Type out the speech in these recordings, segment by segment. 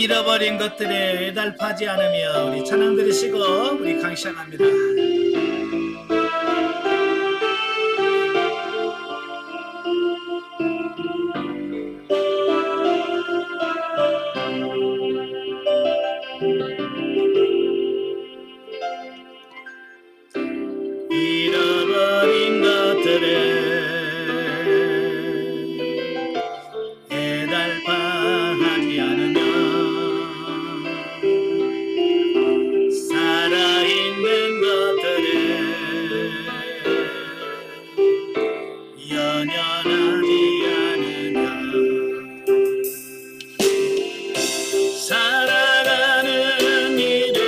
잃어버린 것들에 애달파지 않으며 우리 찬양 들으시고 우리 강의 시작합니다. 잃어버린 것들에 애달파하지 않으며 살아있는 것들에 연연하지 않으며 살아가는 일에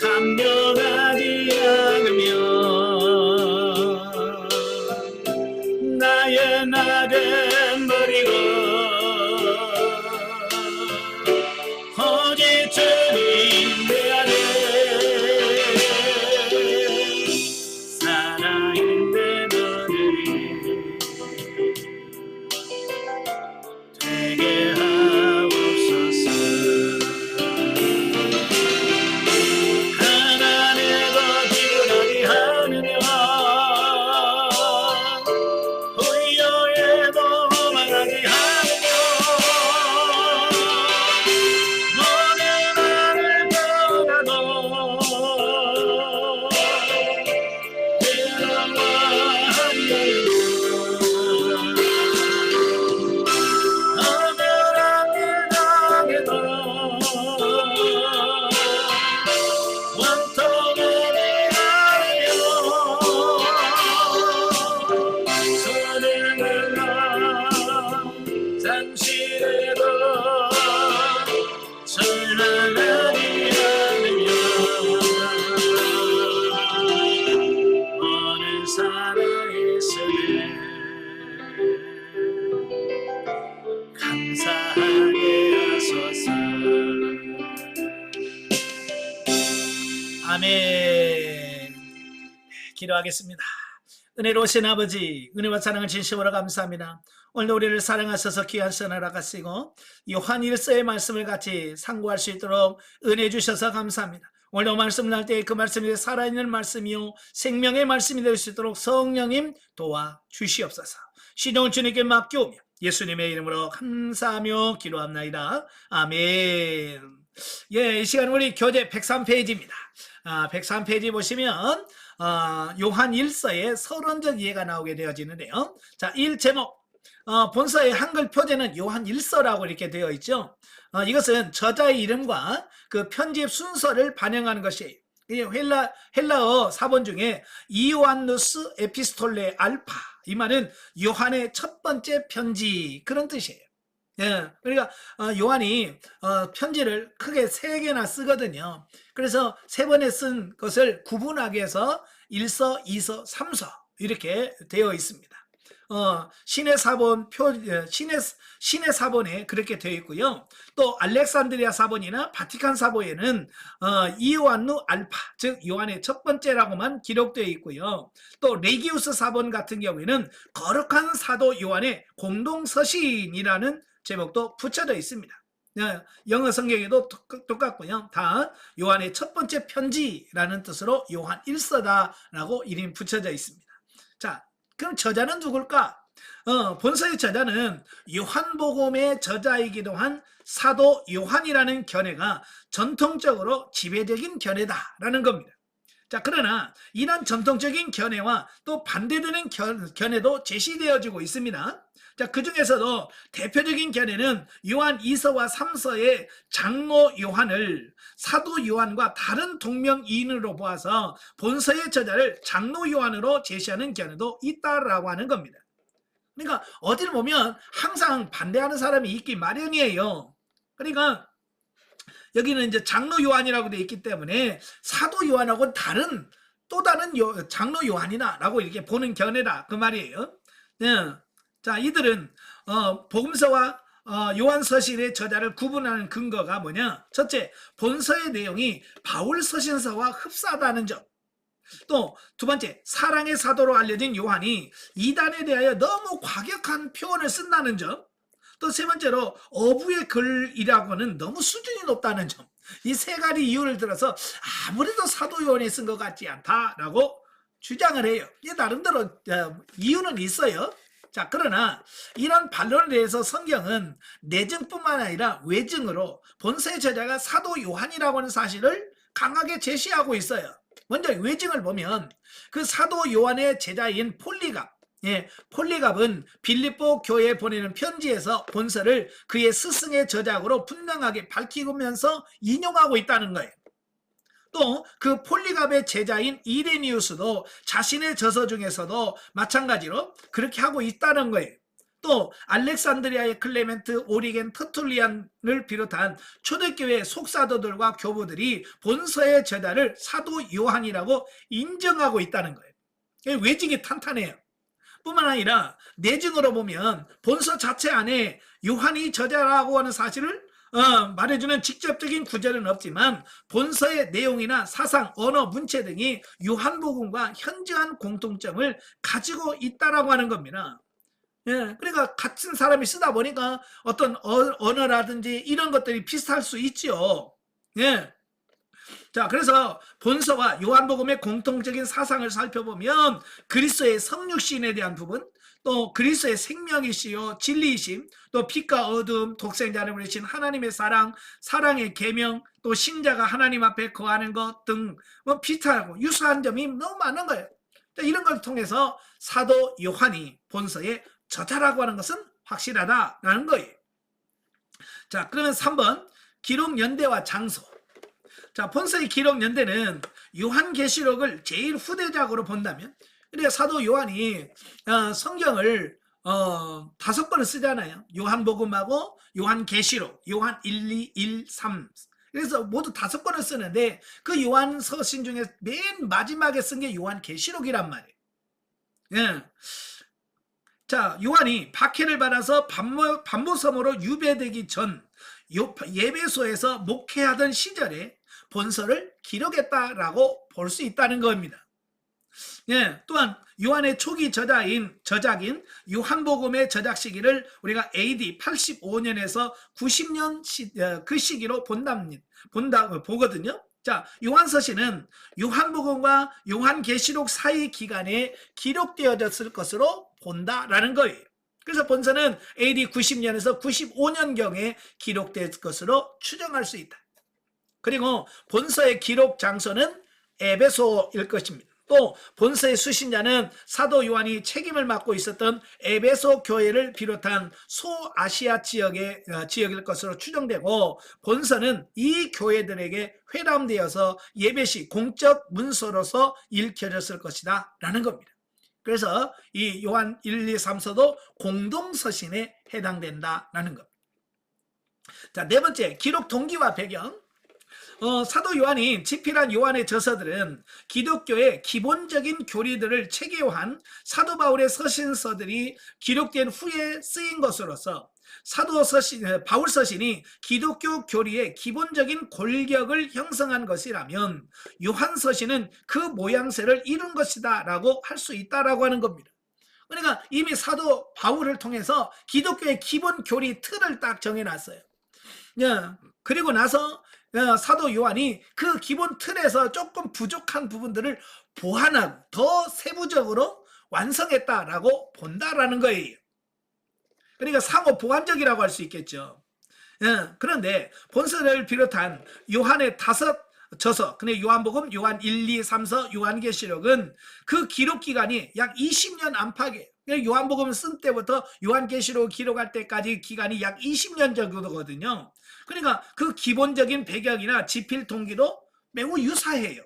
감명하지 않으며 나의 나를 버리고 오직 주님 내 안에 살아있는 너들이 되게 하옵소서. 하나님과 기분하지 않으며 후회에도 말하지 않으며 모든 나를 떠나도 괴로워하지 않으며 억울한 일 당해도 원통하지 않으며 손을 들어 잠시라도 전하지 않으며 오늘 살아있으니 감사하게 하소서. 아멘. 기도하겠습니다. 은혜로우신 아버지, 은혜와 사랑을 진심으로 감사합니다. 오늘도 우리를 사랑하셔서 귀한 선을 허락하시고 요한 1서의 말씀을 같이 상고할 수 있도록 은혜 주셔서 감사합니다. 오늘도 말씀을 할 때 그 말씀이 살아있는 말씀이요 생명의 말씀이 될 수 있도록 성령님 도와주시옵소서. 시동을 주님께 맡겨오며 예수님의 이름으로 감사하며 기도합나이다. 아멘. 예, 이 시간 우리 교재 103페이지입니다. 103페이지 보시면 요한 1서의 서론적 이해가 나오게 되어지는데요. 자, 1제목, 본서의 한글 표제는 요한 1서라고 이렇게 되어 있죠. 이것은 저자의 이름과 그 편집 순서를 반영하는 것이에요. 헬라어 사본 중에 이오안누스 에피스톨레 알파, 이 말은 요한의 첫 번째 편지, 그런 뜻이에요. 예, 그러니까 요한이 편지를 크게 3개나 쓰거든요. 그래서 3번에 쓴 것을 구분하기 위해서 1서, 2서, 3서 이렇게 되어 있습니다. 신의 사본에 그렇게 되어 있고요. 또 알렉산드리아 사본이나 바티칸 사본에는 이오안누 알파, 즉 요한의 첫 번째라고만 기록되어 있고요. 또 레기우스 사본 같은 경우에는 거룩한 사도 요한의 공동서신이라는 제목도 붙여져 있습니다. 영어 성경에도 똑같고요. 다 요한의 첫 번째 편지라는 뜻으로 요한 1서다라고 이름이 붙여져 있습니다. 자, 그럼 저자는 누굴까? 본서의 저자는 요한복음의 저자이기도 한 사도 요한이라는 견해가 전통적으로 지배적인 견해다라는 겁니다. 자, 그러나 이런 전통적인 견해와 또 반대되는 견해도 제시되어지고 있습니다. 자, 그 중에서도 대표적인 견해는 요한 2서와 3서의 장로 요한을 사도 요한과 다른 동명이인으로 보아서 본서의 저자를 장로 요한으로 제시하는 견해도 있다라고 하는 겁니다. 그러니까 어디를 보면 항상 반대하는 사람이 있기 마련이에요. 그러니까 여기는 이제 장로 요한이라고 되어 있기 때문에 사도 요한하고는 또 다른 장로 요한이다라고 이렇게 보는 견해다, 그 말이에요. 네. 자, 이들은 복음서와 요한서신의 저자를 구분하는 근거가 뭐냐? 첫째, 본서의 내용이 바울 서신서와 흡사하다는 점. 또 두 번째, 사랑의 사도로 알려진 요한이 이단에 대하여 너무 과격한 표현을 쓴다는 점. 또 세 번째로 어부의 글이라고는 너무 수준이 높다는 점. 이 세 가지 이유를 들어서 아무래도 사도 요한이 쓴 것 같지 않다라고 주장을 해요. 나름대로 이유는 있어요. 자, 그러나 이런 반론에 대해서 성경은 내증뿐만 아니라 외증으로 본서의 저자가 사도 요한이라고 하는 사실을 강하게 제시하고 있어요. 먼저 외증을 보면 그 사도 요한의 제자인 폴리갑, 폴리갑은 빌립보 교회에 보내는 편지에서 본서를 그의 스승의 저작으로 분명하게 밝히면서 인용하고 있다는 거예요. 또 그 폴리갑의 제자인 이레니우스도 자신의 저서 중에서도 마찬가지로 그렇게 하고 있다는 거예요. 또 알렉산드리아의 클레멘트, 오리겐, 터툴리안을 비롯한 초대교회 속사도들과 교부들이 본서의 저자를 사도 요한이라고 인정하고 있다는 거예요. 외증이 탄탄해요. 뿐만 아니라 내증으로 보면 본서 자체 안에 요한이 저자라고 하는 사실을 말해주는 직접적인 구절은 없지만 본서의 내용이나 사상, 언어, 문체 등이 요한복음과 현저한 공통점을 가지고 있다라고 하는 겁니다. 그러니까 같은 사람이 쓰다 보니까 어떤 언어라든지 이런 것들이 비슷할 수 있죠. 자, 그래서 본서와 요한복음의 공통적인 사상을 살펴보면 그리스도의 성육신에 대한 부분, 또 그리스도의 생명이시요 진리이심, 또 빛과 어둠, 독생자를 보내신 하나님의 사랑, 사랑의 계명, 또 신자가 하나님 앞에 거하는 것 등 비슷하고 유사한 점이 너무 많은 거예요. 이런 걸 통해서 사도 요한이 본서의 저자라고 하는 것은 확실하다라는 거예요. 자, 그러면 3번 기록 연대와 장소. 자, 본서의 기록 연대는 요한계시록을 제일 후대작으로 본다면, 그러니까 사도 요한이 성경을 5번을 쓰잖아요. 요한복음하고 요한계시록, 요한 1, 2, 1, 3. 그래서 모두 5번을 쓰는데 그 요한 서신 중에 맨 마지막에 쓴 게 요한계시록이란 말이에요. 자, 요한이 박해를 받아서 반모섬으로 유배되기 전 예배소에서 목회하던 시절에 본서를 기록했다라고 볼 수 있다는 겁니다. 또한 요한의 초기 저작인 요한복음의 저작 시기를 우리가 AD 85년에서 90년 그 시기로 보거든요. 자, 요한서신은 요한복음과 요한계시록 사이 기간에 기록되어졌을 것으로 본다라는 거예요. 그래서 본서는 AD 90년에서 95년경에 기록될 것으로 추정할 수 있다. 그리고 본서의 기록 장소는 에베소일 것입니다. 또 본서의 수신자는 사도 요한이 책임을 맡고 있었던 에베소 교회를 비롯한 소아시아 지역일 것으로 추정되고, 본서는 이 교회들에게 회람되어서 예배시 공적 문서로서 읽혀졌을 것이다 라는 겁니다. 그래서 이 요한 1, 2, 3서도 공동서신에 해당된다라는 겁니다. 자, 네 번째, 기록 동기와 배경. 사도 요한이 집필한 요한의 저서들은 기독교의 기본적인 교리들을 체계화한 사도 바울의 서신서들이 기록된 후에 쓰인 것으로서 바울 서신이 기독교 교리의 기본적인 골격을 형성한 것이라면 요한 서신은 그 모양새를 이룬 것이다 라고 할 수 있다라고 하는 겁니다. 그러니까 이미 사도 바울을 통해서 기독교의 기본 교리 틀을 딱 정해놨어요. 그리고 나서 사도 요한이 그 기본 틀에서 조금 부족한 부분들을 보완하고 더 세부적으로 완성했다라고 본다라는 거예요. 그러니까 상호 보완적이라고 할 수 있겠죠. 그런데 본서를 비롯한 요한의 5 저서, 근데 요한복음, 요한 1, 2, 3서, 요한계시록은 그 기록 기간이 약 20년 안팎이에요. 요한복음 쓴 때부터 요한계시록 기록할 때까지 기간이 약 20년 정도거든요. 그러니까 그 기본적인 배경이나 집필 동기도 매우 유사해요.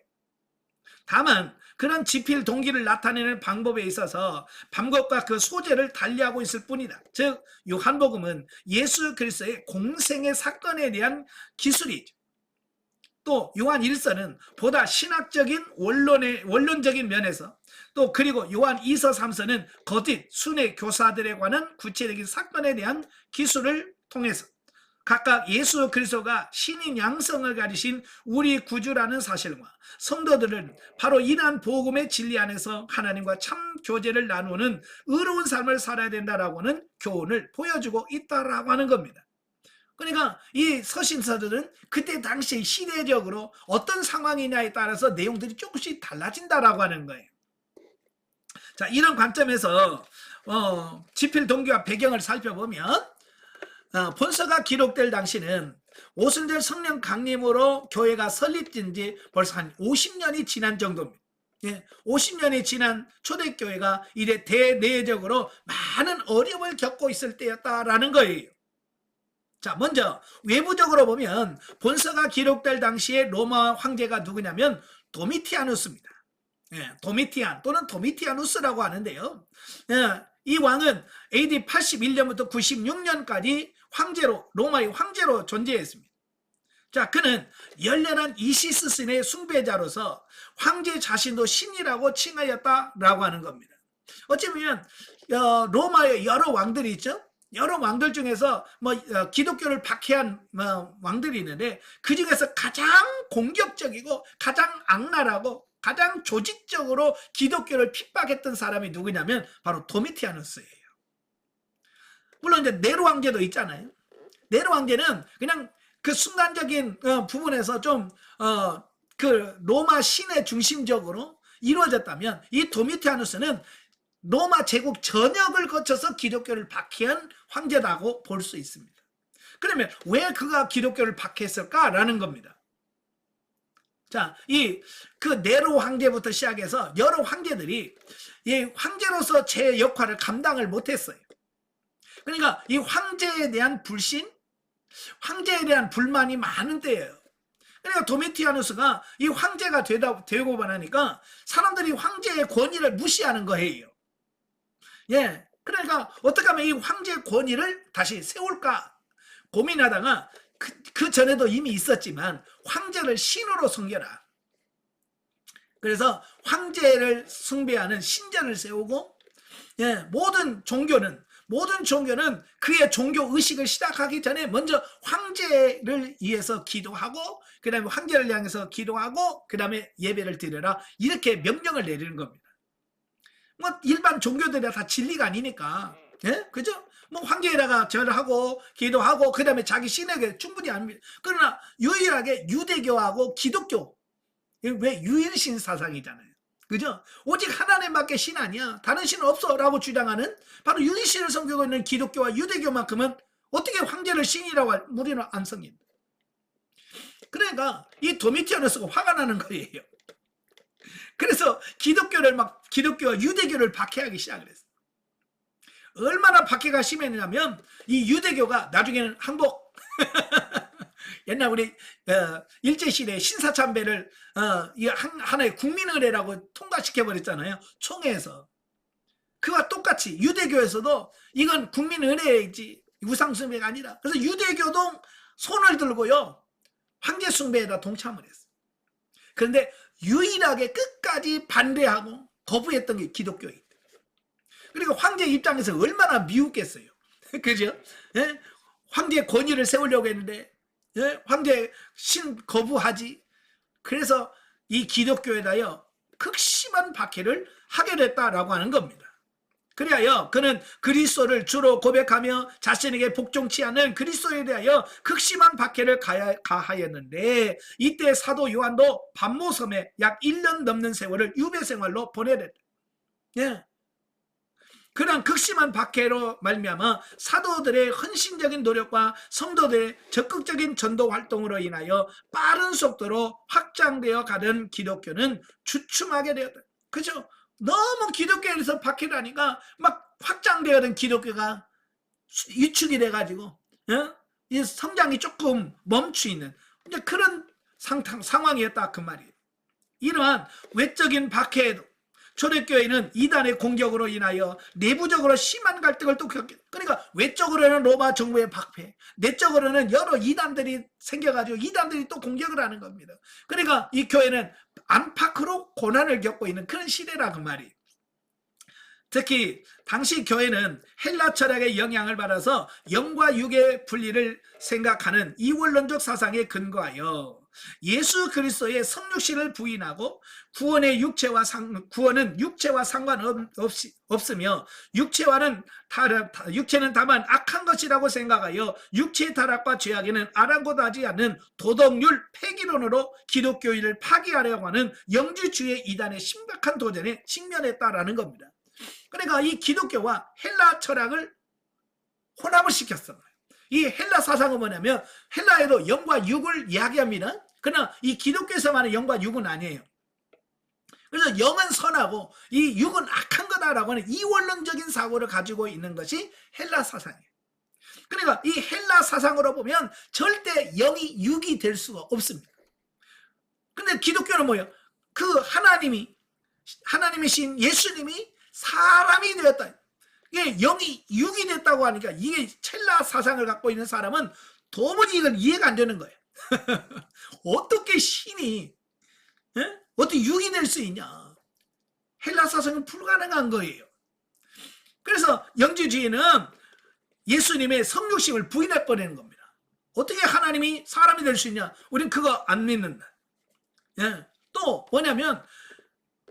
다만 그런 집필 동기를 나타내는 방법에 있어서 방법과 그 소재를 달리하고 있을 뿐이다. 즉 요한복음은 예수 그리스도의 공생의 사건에 대한 기술이죠. 또 요한 1서는 보다 신학적인 원론적인 면에서, 또 그리고 요한 2서 3서는 거짓 순회 교사들에 관한 구체적인 사건에 대한 기술을 통해서, 각각 예수 그리스도가 신인 양성을 가지신 우리 구주라는 사실과 성도들은 바로 이러한 복음의 진리 안에서 하나님과 참 교제를 나누는 의로운 삶을 살아야 된다라고는 교훈을 보여주고 있다라고 하는 겁니다. 그러니까 이 서신서들은 그때 당시 시대적으로 어떤 상황이냐에 따라서 내용들이 조금씩 달라진다라고 하는 거예요. 자, 이런 관점에서 집필 동기와 배경을 살펴보면 본서가 기록될 당시는 오순절 성령 강림으로 교회가 설립된 지 벌써 한 50년이 지난 정도입니다. 50년이 지난 초대교회가 이래 대내적으로 많은 어려움을 겪고 있을 때였다라는 거예요. 자, 먼저 외부적으로 보면 본서가 기록될 당시에 로마 황제가 누구냐면 도미티아누스입니다. 도미티안 또는 도미티아누스라고 하는데요. 이 왕은 AD 81년부터 96년까지 황제로, 로마의 황제로 존재했습니다. 자, 그는 열렬한 이시스 신의 숭배자로서 황제 자신도 신이라고 칭하였다라고 하는 겁니다. 어찌보면 로마의 여러 왕들이 있죠. 여러 왕들 중에서 기독교를 박해한 왕들이 있는데 그 중에서 가장 공격적이고 가장 악랄하고 가장 조직적으로 기독교를 핍박했던 사람이 누구냐면 바로 도미티아누스예요. 물론 이제 네로 황제도 있잖아요. 네로 황제는 그냥 그 순간적인 부분에서 좀 그 로마 시내 중심적으로 이루어졌다면 이 도미티아누스는 로마 제국 전역을 거쳐서 기독교를 박해한 황제라고 볼 수 있습니다. 그러면 왜 그가 기독교를 박해했을까라는 겁니다. 자, 그 네로 황제부터 시작해서 여러 황제들이 이 황제로서 제 역할을 감당을 못했어요. 그러니까 이 황제에 대한 불신, 황제에 대한 불만이 많은 때예요. 그러니까 도미티아누스가 이 황제가 되고 나니까 사람들이 황제의 권위를 무시하는 거예요. 그러니까 어떻게 하면 이 황제의 권위를 다시 세울까 고민하다가 그 전에도 이미 있었지만 황제를 신으로 섬겨라. 그래서 황제를 숭배하는 신전을 세우고 모든 종교는 그의 종교 의식을 시작하기 전에 먼저 황제를 위해서 기도하고 그 다음에 황제를 향해서 기도하고 그 다음에 예배를 드려라 이렇게 명령을 내리는 겁니다. 일반 종교들이 다 진리가 아니니까 그죠? 황제에다가 절하고 기도하고 그 다음에 자기 신에게 충분히 합니다. 그러나 유일하게 유대교하고 기독교 왜 유일신 사상이잖아요. 그죠? 오직 하나님밖에 신 아니야. 다른 신은 없어 라고 주장하는 바로 유일신을 섬기고 있는 기독교와 유대교만큼은 어떻게 황제를 신이라고 우리는 안 섬깁니다. 그러니까 이 도미티아누스가 화가 나는 거예요. 그래서 기독교와 유대교를 박해하기 시작을 했어요. 얼마나 박해가 심했냐면 이 유대교가 나중에는 항복 옛날 우리 일제시대에 신사참배를 하나의 국민의례라고 통과시켜버렸잖아요. 총회에서. 그와 똑같이 유대교에서도 이건 국민의례이지 우상숭배가 아니라 그래서 유대교도 손을 들고요 황제 숭배에다 동참을 했어요. 그런데 유일하게 끝까지 반대하고 거부했던 게 기독교예요. 그리고 황제 입장에서 얼마나 미웠겠어요. 그죠? 황제 권위를 세우려고 했는데 황제 신 거부하지. 그래서 이 기독교에다요 극심한 박해를 하게 됐다라고 하는 겁니다. 그리하여 그는 그리스도를 주로 고백하며 자신에게 복종치 않는 그리스도에 대하여 극심한 박해를 가하였는데 이때 사도 요한도 반모섬에 약 1년 넘는 세월을 유배 생활로 보내랬다. 그런 극심한 박해로 말미암아 사도들의 헌신적인 노력과 성도들의 적극적인 전도 활동으로 인하여 빠른 속도로 확장되어 가던 기독교는 주춤하게 되었다. 그죠? 너무 기독교에서 박해를 하니까 막 확장되어던 기독교가 위축이 돼가지고 이 성장이 조금 멈추 있는 그런 상황이었다 그 말이에요. 이러한 외적인 박해에도 초대교회는 이단의 공격으로 인하여 내부적으로 심한 갈등을 또 그러니까 외적으로는 로마 정부의 박해, 내적으로는 여러 이단들이 생겨가지고 이단들이 또 공격을 하는 겁니다. 그러니까 이 교회는 안팎으로 고난을 겪고 있는 그런 시대라 그 말이에요. 특히 당시 교회는 헬라 철학의 영향을 받아서 영과 육의 분리를 생각하는 이원론적 사상에 근거하여 예수 그리스도의 성육신을 부인하고 구원은 육체와 상관없으며 육체는 다만 악한 것이라고 생각하여 육체의 타락과 죄악에는 아랑곳하지 않는 도덕률 폐기론으로 기독교인을 파괴하려고 하는 영주주의 이단의 심각한 도전에 직면했다라는 겁니다. 그러니까 이 기독교와 헬라 철학을 혼합을 시켰어요. 이 헬라 사상은 뭐냐면 헬라에도 영과 육을 이야기합니다. 그러나 이 기독교에서만의 영과 육은 아니에요. 그래서 영은 선하고 이 육은 악한 거다라고 하는 이원론적인 사고를 가지고 있는 것이 헬라 사상이에요. 그러니까 이 헬라 사상으로 보면 절대 영이 육이 될 수가 없습니다. 근데 기독교는 뭐예요? 그 하나님이신 예수님이 사람이 되었다. 이게 영이 육이 됐다고 하니까 이게 헬라 사상을 갖고 있는 사람은 도무지 이건 이해가 안 되는 거예요. 어떻게 신이 어떻게 육이 될 수 있냐? 헬라 사상은 불가능한 거예요. 그래서 영주주의는 예수님의 성육신을 부인해 버리는 겁니다. 어떻게 하나님이 사람이 될 수 있냐? 우린 그거 안 믿는다. 또 뭐냐면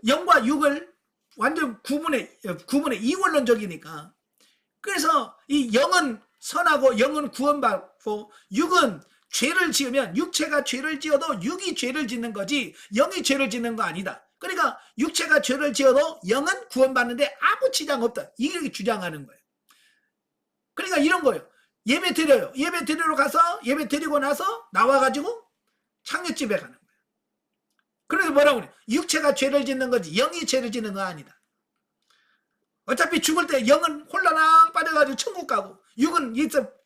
영과 육을 완전 구분해 이원론적이니까. 그래서 이 영은 선하고 영은 구원받고 육은 죄를 지으면 육체가 죄를 지어도 육이 죄를 짓는 거지 영이 죄를 짓는 거 아니다. 그러니까 육체가 죄를 지어도 영은 구원받는데 아무 지장 없다. 이렇게 주장하는 거예요. 그러니까 이런 거예요. 예배 드려요. 예배 드리러 가서 예배 드리고 나서 나와가지고 창녀집에 가는 거예요. 그래서 뭐라고 그래? 육체가 죄를 짓는 거지 영이 죄를 짓는 거 아니다. 어차피 죽을 때 영은 홀라랑 빠져가지고 천국 가고 육은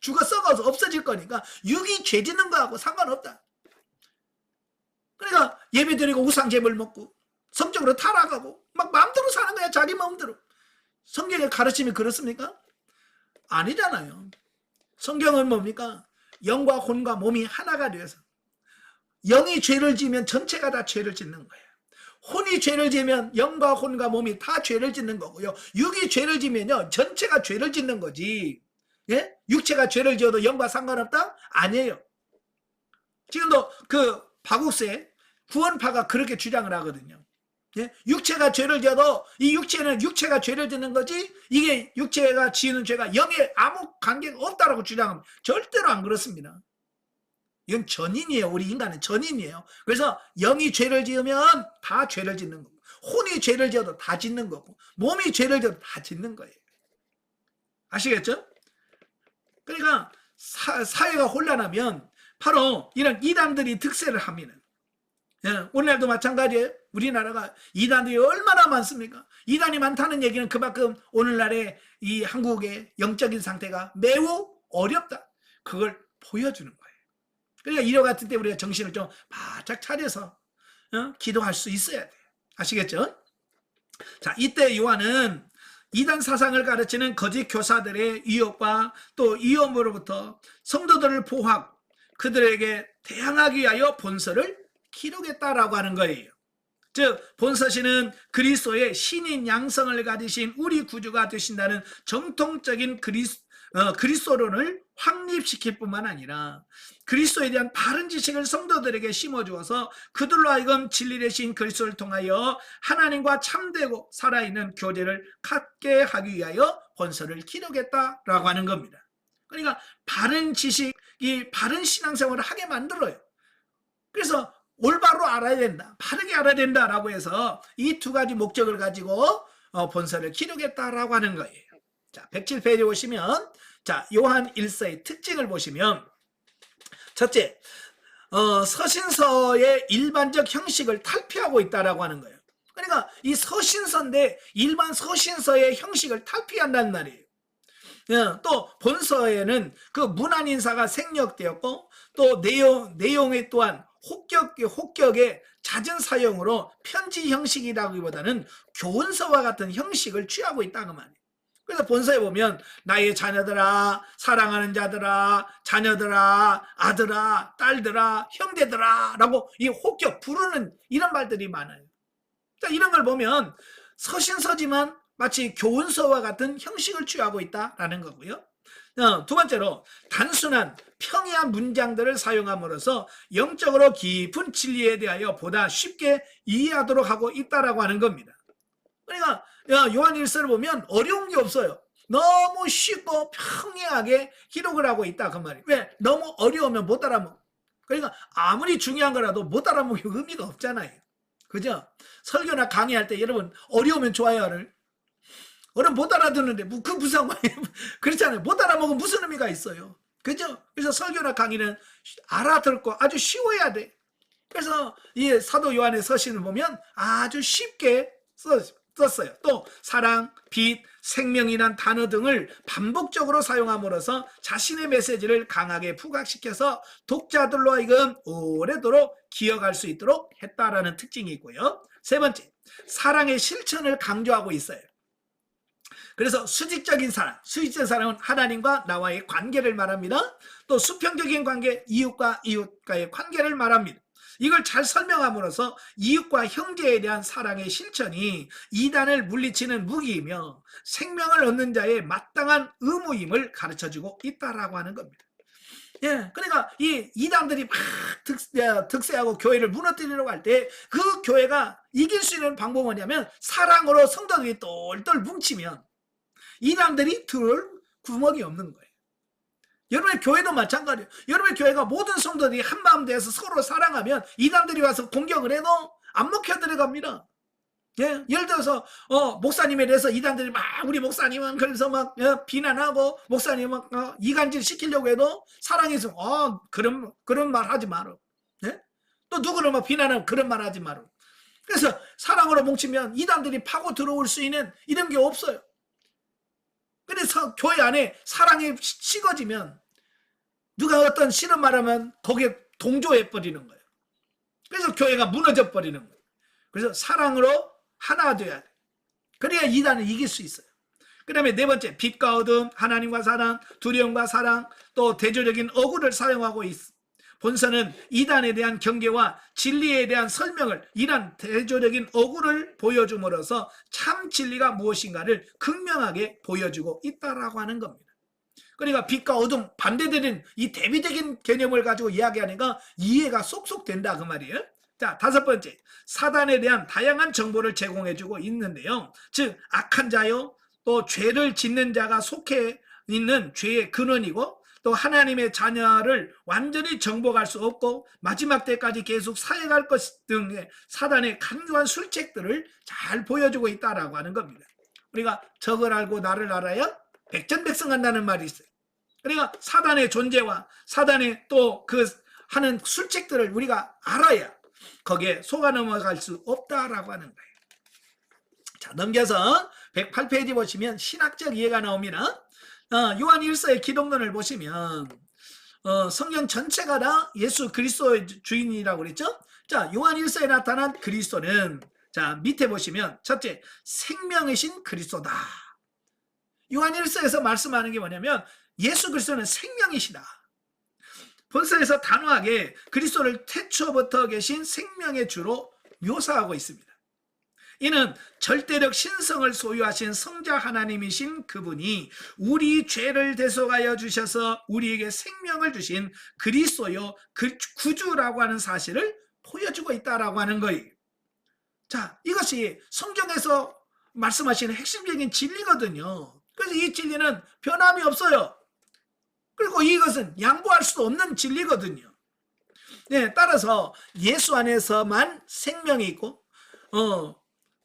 죽어 썩어서 없어질 거니까 육이 죄 짓는 거하고 상관없다. 그러니까 예배 드리고 우상제물 먹고 성적으로 타락하고 막 마음대로 사는 거야. 자기 마음대로. 성경의 가르침이 그렇습니까? 아니잖아요. 성경은 뭡니까? 영과 혼과 몸이 하나가 되어서 영이 죄를 지으면 전체가 다 죄를 짓는 거예요. 혼이 죄를 지으면 영과 혼과 몸이 다 죄를 짓는 거고요. 육이 죄를 지면요 전체가 죄를 짓는 거지. 예? 육체가 죄를 지어도 영과 상관없다? 아니에요. 지금도 그 바국세 구원파가 그렇게 주장을 하거든요. 예? 육체가 죄를 지어도 이 육체는 육체가 죄를 짓는 거지 이게 육체가 지는 죄가 영에 아무 관계가 없다라고 주장합니다. 절대로 안 그렇습니다. 이건 전인이에요. 우리 인간은 전인이에요. 그래서 영이 죄를 지으면 다 죄를 짓는 거고 혼이 죄를 지어도 다 짓는 거고 몸이 죄를 지어도 다 짓는 거예요. 아시겠죠? 그러니까 사회가 혼란하면 바로 이런 이단들이 득세를 합니다. 예, 오늘날도 마찬가지예요. 우리나라가 이단들이 얼마나 많습니까? 이단이 많다는 얘기는 그만큼 오늘날의 이 한국의 영적인 상태가 매우 어렵다. 그걸 보여주는 거예요. 그러니까 이와 같은 때 우리가 정신을 좀 바짝 차려서 기도할 수 있어야 돼요. 아시겠죠? 자, 이때 요한은 이단 사상을 가르치는 거짓 교사들의 위협과 또 위험으로부터 성도들을 보호하고 그들에게 대항하기 위하여 본서를 기록했다라고 하는 거예요. 즉 본서시는 그리스도의 신인 양성을 가지신 우리 구주가 되신다는 정통적인 그리스도론을 확립시킬 뿐만 아니라 그리스도에 대한 바른 지식을 성도들에게 심어주어서 그들로 하여금 진리 되신 그리스도를 통하여 하나님과 참되고 살아있는 교제를 갖게 하기 위하여 본서를 기록했다라고 하는 겁니다. 그러니까 바른 지식이 바른 신앙생활을 하게 만들어요. 그래서 올바로 알아야 된다, 바르게 알아야 된다라고 해서 이 두 가지 목적을 가지고 본서를 기록했다라고 하는 거예요. 자, 107페이지 보시면 자, 요한 1서의 특징을 보시면 첫째, 서신서의 일반적 형식을 탈피하고 있다라고 하는 거예요. 그러니까 이 서신서인데 일반 서신서의 형식을 탈피한다는 말이에요. 또 본서에는 그 문안인사가 생략되었고 또 내용에 또한 혹격의 잦은 사용으로 편지 형식이라기보다는 교훈서와 같은 형식을 취하고 있다는 말이에요. 그래서 본서에 보면 나의 자녀들아, 사랑하는 자들아, 자녀들아, 아들아, 딸들아, 형제들아 라고 이 혹격 부르는 이런 말들이 많아요. 자, 이런 걸 보면 서신서지만 마치 교훈서와 같은 형식을 취하고 있다라는 거고요. 두 번째로 단순한 평이한 문장들을 사용함으로써 영적으로 깊은 진리에 대하여 보다 쉽게 이해하도록 하고 있다라고 하는 겁니다. 그러니까 요한 1서를 보면 어려운 게 없어요. 너무 쉽고 평이하게 기록을 하고 있다 그 말이에요. 왜? 너무 어려우면 못 알아먹어. 그러니까 아무리 중요한 거라도 못 알아먹으면 의미가 없잖아요. 그죠? 설교나 강의할 때 여러분 어려우면 좋아요를 어려면 못 알아듣는데 그 무슨 말이에요? 그렇잖아요. 못 알아먹으면 무슨 의미가 있어요. 그죠? 그래서 설교나 강의는 알아듣고 아주 쉬워야 돼. 그래서 이 사도 요한의 서신을 보면 아주 쉽게 썼어요. 또 사랑, 빛, 생명이란 단어 등을 반복적으로 사용함으로써 자신의 메시지를 강하게 부각시켜서 독자들로 하여금 오래도록 기억할 수 있도록 했다라는 특징이 있고요. 세 번째, 사랑의 실천을 강조하고 있어요. 그래서 수직적인 사랑은 하나님과 나와의 관계를 말합니다. 또 수평적인 관계, 이웃과 이웃과의 관계를 말합니다. 이걸 잘 설명함으로써 이웃과 형제에 대한 사랑의 실천이 이단을 물리치는 무기이며 생명을 얻는 자의 마땅한 의무임을 가르쳐주고 있다라고 하는 겁니다. 예, 그러니까 이 이단들이 막 득세하고 교회를 무너뜨리려고 할 때 그 교회가 이길 수 있는 방법은 뭐냐면 사랑으로 성도들이 똘똘 뭉치면 이단들이 들어올 구멍이 없는 거예요. 여러분의 교회도 마찬가지예요. 여러분의 교회가 모든 성도들이 한마음 돼서 서로 사랑하면 이단들이 와서 공격을 해도 안 먹혀 들어갑니다. 예, 예를 들어서 목사님에 대해서 이단들이 막 우리 목사님은 그래서 막 비난하고 목사님은 이간질 시키려고 해도 사랑해서 그런 말 하지 마라. 예? 또 누구를 막 비난하고 그런 말 하지 마라. 그래서 사랑으로 뭉치면 이단들이 파고 들어올 수 있는 이런 게 없어요. 그래서 교회 안에 사랑이 식어지면 누가 어떤 싫은 말하면 거기에 동조해 버리는 거예요. 그래서 교회가 무너져 버리는 거예요. 그래서 사랑으로 하나 되어야 돼. 그래야 이단을 이길 수 있어요. 그 다음에 네 번째, 빛과 어둠, 하나님과 사랑, 두려움과 사랑, 또 대조적인 어구를 사용하고 있어. 본서는 이단에 대한 경계와 진리에 대한 설명을 이런 대조적인 어구를 보여줌으로써 참 진리가 무엇인가를 극명하게 보여주고 있다라고 하는 겁니다. 그러니까 빛과 어둠 반대되는 이 대비적인 개념을 가지고 이야기하니까 이해가 쏙쏙 된다 그 말이에요. 자, 다섯 번째, 사단에 대한 다양한 정보를 제공해주고 있는데요. 즉 악한 자요, 또 죄를 짓는 자가 속해 있는 죄의 근원이고 또 하나님의 자녀를 완전히 정복할 수 없고 마지막 때까지 계속 사역할 것 등의 사단의 간교한 술책들을 잘 보여주고 있다라고 하는 겁니다. 우리가 적을 알고 나를 알아야 백전백승한다는 말이 있어요. 그러니까 사단의 존재와 사단의 또 그 하는 술책들을 우리가 알아야 거기에 속아 넘어갈 수 없다라고 하는 거예요. 자, 넘겨서 108페이지 보시면 신학적 이해가 나옵니다. 요한 1서의 기독론을 보시면 성경 전체가 다 예수 그리스도의 주인이라고 그랬죠. 자, 요한 1서에 나타난 그리스도는 자 밑에 보시면 첫째, 생명이신 그리스도다. 요한 1서에서 말씀하는 게 뭐냐면 예수 그리스도는 생명이시다. 본서에서 단호하게 그리스도를 태초부터 계신 생명의 주로 묘사하고 있습니다. 이는 절대적 신성을 소유하신 성자 하나님이신 그분이 우리 죄를 대속하여 주셔서 우리에게 생명을 주신 그리스도요 그 구주라고 하는 사실을 보여주고 있다라고 하는 거예요. 자, 이것이 성경에서 말씀하시는 핵심적인 진리거든요. 그래서 이 진리는 변함이 없어요. 그리고 이것은 양보할 수도 없는 진리거든요. 네, 따라서 예수 안에서만 생명이 있고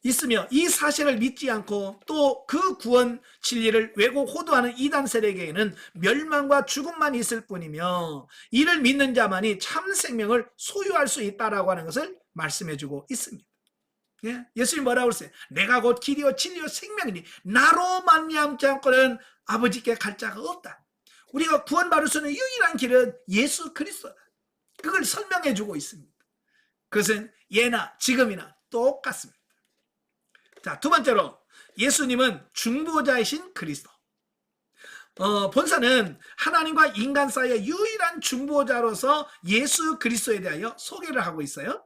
있으며 이 사실을 믿지 않고 또 그 구원 진리를 왜곡 호도하는 이단 세력에게는 멸망과 죽음만 있을 뿐이며 이를 믿는 자만이 참 생명을 소유할 수 있다라고 하는 것을 말씀해주고 있습니다. 예? 예수님 뭐라고 그랬어요? 내가 곧 길이요 진리요 생명이니 나로 말미암지 않고는 아버지께 갈 자가 없다. 우리가 구원받을 수 있는 유일한 길은 예수 그리스도다. 그걸 설명해주고 있습니다. 그것은 예나 지금이나 똑같습니다. 자, 두 번째로 예수님은 중보자이신 그리스도. 본서는 하나님과 인간 사이의 유일한 중보자로서 예수 그리스도에 대하여 소개를 하고 있어요.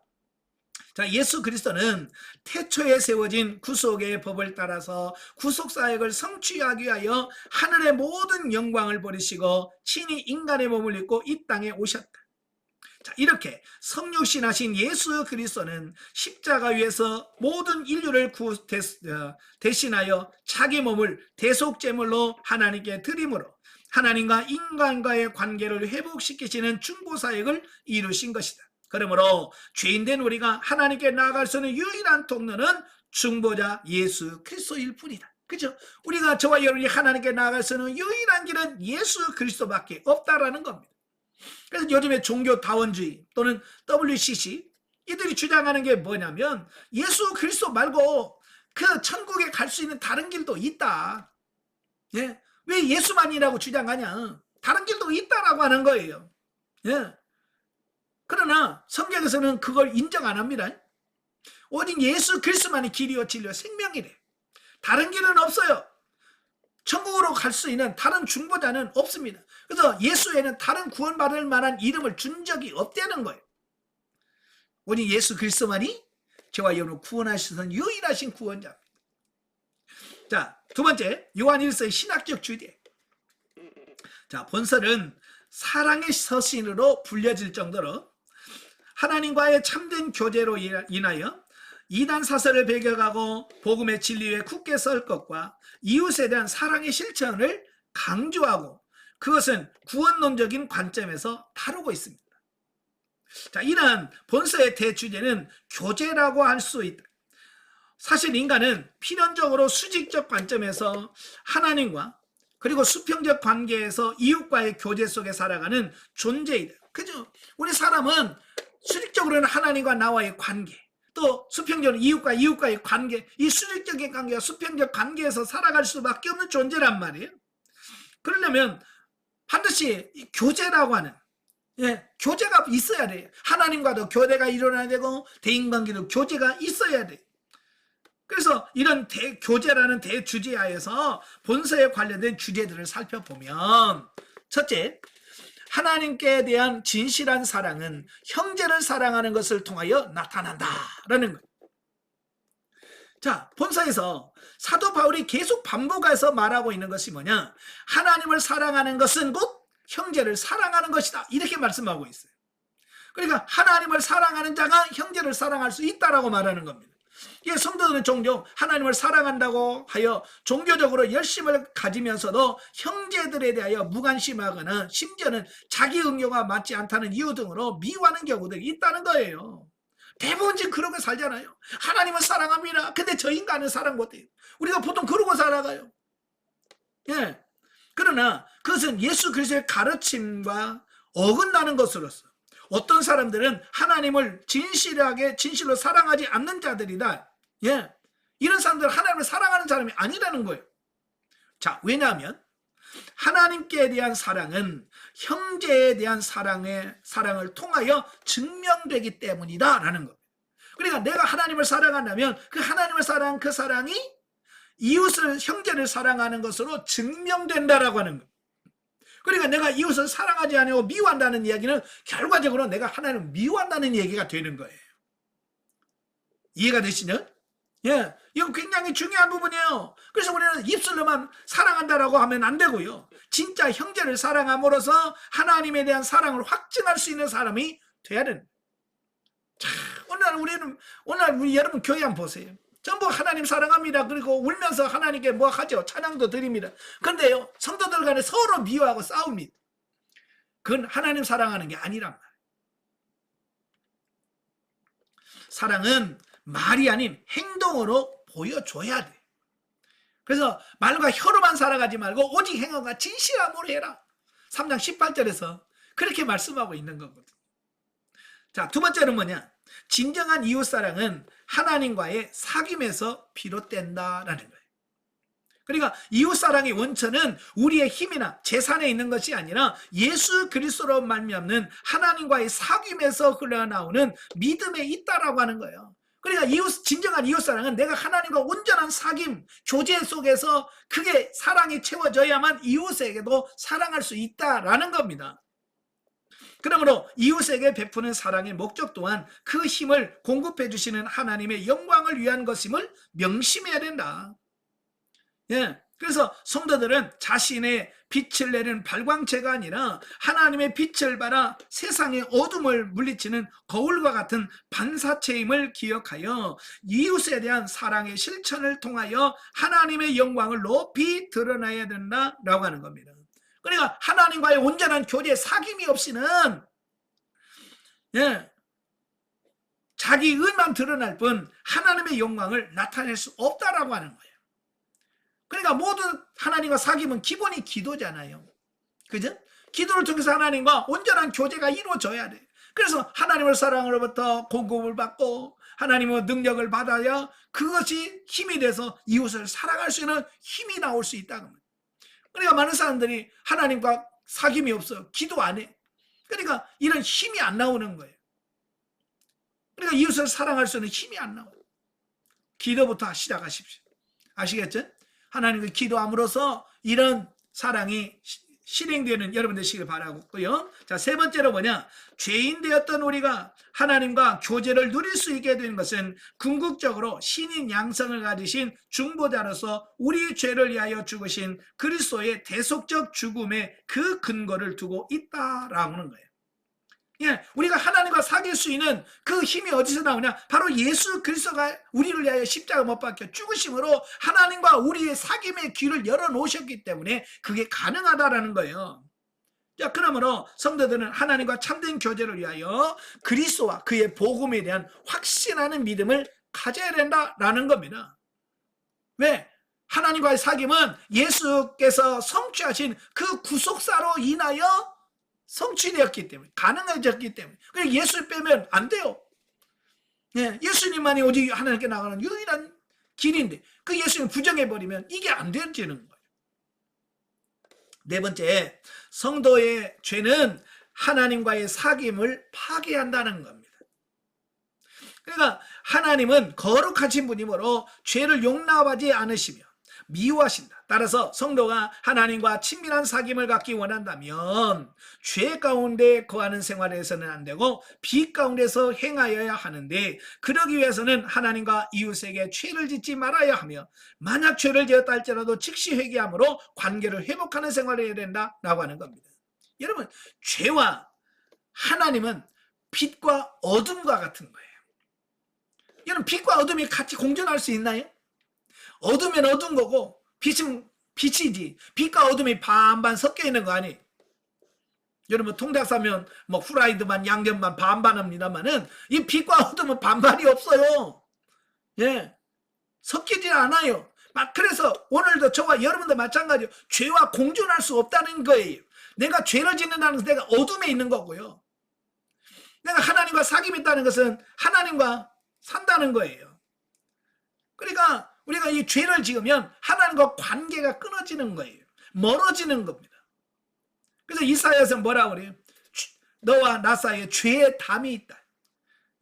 자, 예수 그리스도는 태초에 세워진 구속의 법을 따라서 구속 사역을 성취하기 위하여 하늘의 모든 영광을 버리시고 친히 인간의 몸을 입고 이 땅에 오셨다. 자, 이렇게 성육신하신 예수 그리스도는 십자가 위에서 모든 인류를 대신하여 자기 몸을 대속제물로 하나님께 드림으로 하나님과 인간과의 관계를 회복시키시는 중보사역을 이루신 것이다. 그러므로 죄인된 우리가 하나님께 나아갈 수 있는 유일한 통로는 중보자 예수 그리스도일 뿐이다. 그죠? 우리가 저와 여러분이 하나님께 나아갈 수 있는 유일한 길은 예수 그리스도밖에 없다라는 겁니다. 그래서 요즘에 종교다원주의 또는 WCC 이들이 주장하는 게 뭐냐면 예수 그리스도 말고 그 천국에 갈 수 있는 다른 길도 있다. 예? 왜 예수만이라고 주장하냐? 다른 길도 있다라고 하는 거예요. 예? 그러나 성경에서는 그걸 인정 안 합니다. 오직 예수 그리스도만이 길이요 진리요 생명이래. 다른 길은 없어요. 천국으로 갈 수 있는 다른 중보자는 없습니다. 그래서 예수에는 다른 구원받을 만한 이름을 준 적이 없다는 거예요. 오직 예수 그리스도만이 저와 여러분을 구원하시는 유일하신 구원자. 자, 두 번째, 요한 1서의 신학적 주제. 자, 본설은 사랑의 서신으로 불려질 정도로 하나님과의 참된 교제로 인하여 이단 사설을 배격하고 복음의 진리에 굳게 설 것과 이웃에 대한 사랑의 실천을 강조하고 그것은 구원론적인 관점에서 다루고 있습니다. 자, 이러한 본서의 대주제는 교제라고 할 수 있다. 사실 인간은 필연적으로 수직적 관점에서 하나님과 그리고 수평적 관계에서 이웃과의 교제 속에 살아가는 존재이다. 그죠? 우리 사람은 수직적으로는 하나님과 나와의 관계, 또 수평적으로 이웃과의 관계, 이 수직적인 관계와 수평적 관계에서 살아갈 수밖에 없는 존재란 말이에요. 그러려면 반드시 교제라고 하는 교제가 있어야 돼요. 하나님과도 교제가 일어나야 되고 대인관계도 교제가 있어야 돼요. 그래서 이런 교제라는 대주제하에서 본서에 관련된 주제들을 살펴보면 첫째, 하나님께 대한 진실한 사랑은 형제를 사랑하는 것을 통하여 나타난다라는 거예요. 자, 본서에서 사도 바울이 계속 반복해서 말하고 있는 것이 뭐냐? 하나님을 사랑하는 것은 곧 형제를 사랑하는 것이다. 이렇게 말씀하고 있어요. 그러니까 하나님을 사랑하는 자가 형제를 사랑할 수 있다라고 말하는 겁니다. 예, 성도들은 종종 하나님을 사랑한다고 하여 종교적으로 열심을 가지면서도 형제들에 대하여 무관심하거나 심지어는 자기 응용과 맞지 않다는 이유 등으로 미워하는 경우들이 있다는 거예요. 대부분 지금 그렇게 살잖아요. 하나님은 사랑합니다. 근데 저 인간은 사랑 못해요. 우리가 보통 그러고 살아가요. 예. 그러나 그것은 예수 그리스도의 가르침과 어긋나는 것으로서 어떤 사람들은 하나님을 진실로 사랑하지 않는 자들이다. 예. 이런 사람들은 하나님을 사랑하는 사람이 아니라는 거예요. 자, 왜냐하면 하나님께 대한 사랑은 형제에 대한 사랑을 통하여 증명되기 때문이다라는 겁니다. 그러니까 내가 하나님을 사랑한다면 그 하나님을 사랑한 그 사랑이 이웃을 형제를 사랑하는 것으로 증명된다라고 하는 거예요. 그러니까 내가 이웃을 사랑하지 않고 미워한다는 이야기는 결과적으로 내가 하나님을 미워한다는 얘기가 되는 거예요. 이해가 되시죠? 예, 이건 굉장히 중요한 부분이에요. 그래서 우리는 입술로만 사랑한다라고 하면 안 되고요. 진짜 형제를 사랑함으로써 하나님에 대한 사랑을 확증할 수 있는 사람이 돼야 되는. 자, 오늘 우리 여러분 교회 한번 보세요. 전부 하나님 사랑합니다. 그리고 울면서 하나님께 뭐 하죠? 찬양도 드립니다. 그런데요, 성도들 간에 서로 미워하고 싸웁니다. 그건 하나님 사랑하는 게 아니란 말이에요. 사랑은 말이 아닌 행동으로 보여줘야 돼. 그래서 말과 혀로만 살아가지 말고 오직 행함과 진실함으로 해라. 3장 18절에서 그렇게 말씀하고 있는 거거든요. 자, 두 번째는 뭐냐? 진정한 이웃사랑은 하나님과의 사귐에서 비롯된다라는 거예요. 그러니까 이웃사랑의 원천은 우리의 힘이나 재산에 있는 것이 아니라 예수 그리스도로 말미암는 하나님과의 사귐에서 흘러나오는 믿음에 있다라고 하는 거예요. 그러니까 진정한 이웃사랑은 내가 하나님과 온전한 사귐, 교제 속에서 그게 사랑이 채워져야만 이웃에게도 사랑할 수 있다라는 겁니다. 그러므로 이웃에게 베푸는 사랑의 목적 또한 그 힘을 공급해 주시는 하나님의 영광을 위한 것임을 명심해야 된다. 예. 그래서 성도들은 자신의 빛을 내는 발광체가 아니라 하나님의 빛을 발아 세상의 어둠을 물리치는 거울과 같은 반사체임을 기억하여 이웃에 대한 사랑의 실천을 통하여 하나님의 영광을 높이 드러내야 된다라고 하는 겁니다. 그러니까 하나님과의 온전한 교제, 사귐이 없이는 자기 의만 드러날 뿐 하나님의 영광을 나타낼 수 없다라고 하는 거예요. 그러니까 모든 하나님과 사귐은 기본이 기도잖아요. 그죠? 기도를 통해서 하나님과 온전한 교제가 이루어져야 돼. 그래서 하나님의 사랑으로부터 공급을 받고 하나님의 능력을 받아야 그것이 힘이 돼서 이웃을 사랑할 수 있는 힘이 나올 수 있다는 거예요. 그러니까 많은 사람들이 하나님과 사귐이 없어요. 기도 안 해. 그러니까 이런 힘이 안 나오는 거예요. 그러니까 이웃을 사랑할 수 있는 힘이 안 나와요. 기도부터 시작하십시오. 아시겠죠? 하나님과 기도함으로써 이런 사랑이 실행되는 여러분 되시길 바라고요. 자, 세 번째로 뭐냐? 죄인 되었던 우리가 하나님과 교제를 누릴 수 있게 된 것은 궁극적으로 신인 양성을 가지신 중보자로서 우리 죄를 위하여 죽으신 그리스도의 대속적 죽음의 그 근거를 두고 있다라고 하는 거예요. 예, 우리가 하나님과 사귈 수 있는 그 힘이 어디서 나오냐? 바로 예수 그리스도가 우리를 위하여 십자가 못 박혀 죽으심으로 하나님과 우리의 사귐의 길을 열어놓으셨기 때문에 그게 가능하다라는 거예요. 자, 그러므로 성도들은 하나님과 참된 교제를 위하여 그리스도와 그의 복음에 대한 확신하는 믿음을 가져야 된다라는 겁니다. 왜? 하나님과의 사귐은 예수께서 성취하신 그 구속사로 인하여 성취되었기 때문에, 가능해졌기 때문에. 그러니까 예수를 빼면 안 돼요. 예, 예수님만이 오직 하나님께 나가는 유일한 길인데 그 예수님 부정해버리면 이게 안 되어지는 거예요. 네 번째, 성도의 죄는 하나님과의 사귐을 파괴한다는 겁니다. 그러니까 하나님은 거룩하신 분이므로 죄를 용납하지 않으시며 미워하신다. 따라서 성도가 하나님과 친밀한 사귐을 갖기 원한다면 죄 가운데 거하는 생활을 해서는 안 되고 빛 가운데서 행하여야 하는데, 그러기 위해서는 하나님과 이웃에게 죄를 짓지 말아야 하며 만약 죄를 지었다 할지라도 즉시 회개함으로 관계를 회복하는 생활을 해야 된다라고 하는 겁니다. 여러분, 죄와 하나님은 빛과 어둠과 같은 거예요. 여러분, 빛과 어둠이 같이 공존할 수 있나요? 어두면 어두운 거고 빛은 빛이지. 빛과 어둠이 반반 섞여 있는 거 아니에요. 여러분, 통닭 사면 뭐 후라이드만 양념만 반반 합니다만은 이 빛과 어둠은 반반이 없어요. 예, 섞이지 않아요. 그래서 오늘도 저와 여러분도 마찬가지예요. 죄와 공존할 수 없다는 거예요. 내가 죄를 짓는다는 것은 내가 어둠에 있는 거고요. 내가 하나님과 사귐이 있다는 것은 하나님과 산다는 거예요. 그러니까 우리가 이 죄를 지으면 하나님과 관계가 끊어지는 거예요. 멀어지는 겁니다. 그래서 이사야에서 뭐라고 그래요? 너와 나 사이에 죄의 담이 있다.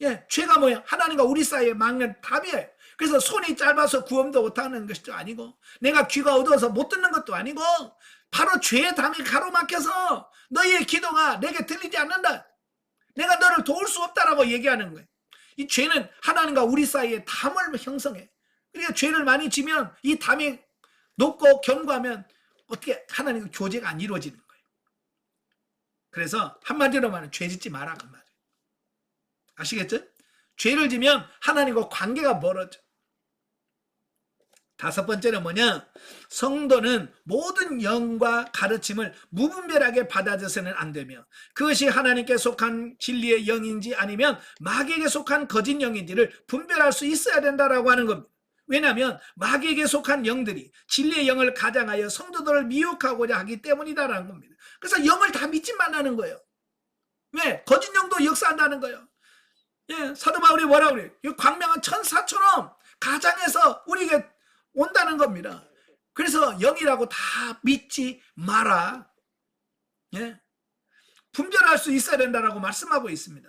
예, 죄가 뭐예요? 하나님과 우리 사이에 막는 담이에요. 그래서 손이 짧아서 구원도 못하는 것도 아니고 내가 귀가 어두워서 못 듣는 것도 아니고 바로 죄의 담이 가로막혀서 너희의 기도가 내게 들리지 않는다. 내가 너를 도울 수 없다라고 얘기하는 거예요. 이 죄는 하나님과 우리 사이에 담을 형성해. 그러니까 죄를 많이 지면 이 담이 높고 견고하면 어떻게 하나님과 교제가 안 이루어지는 거예요. 그래서 한마디로 말하면 죄 짓지 마라 그 말이에요. 아시겠죠? 죄를 지면 하나님과 관계가 멀어져. 다섯 번째는 뭐냐? 성도는 모든 영과 가르침을 무분별하게 받아들여서는 안 되며 그것이 하나님께 속한 진리의 영인지 아니면 마귀에게 속한 거짓 영인지를 분별할 수 있어야 된다라고 하는 겁니다. 왜냐하면 마귀에게 속한 영들이 진리의 영을 가장하여 성도들을 미혹하고자 하기 때문이다라는 겁니다. 그래서 영을 다 믿지 말라는 거예요. 왜? 거짓 영도 역사한다는 거예요. 예, 사도 바울이 뭐라고 그래요? 광명한 천사처럼 가장해서 우리에게 온다는 겁니다. 그래서 영이라고 다 믿지 마라. 예, 분별할 수 있어야 된다라고 말씀하고 있습니다.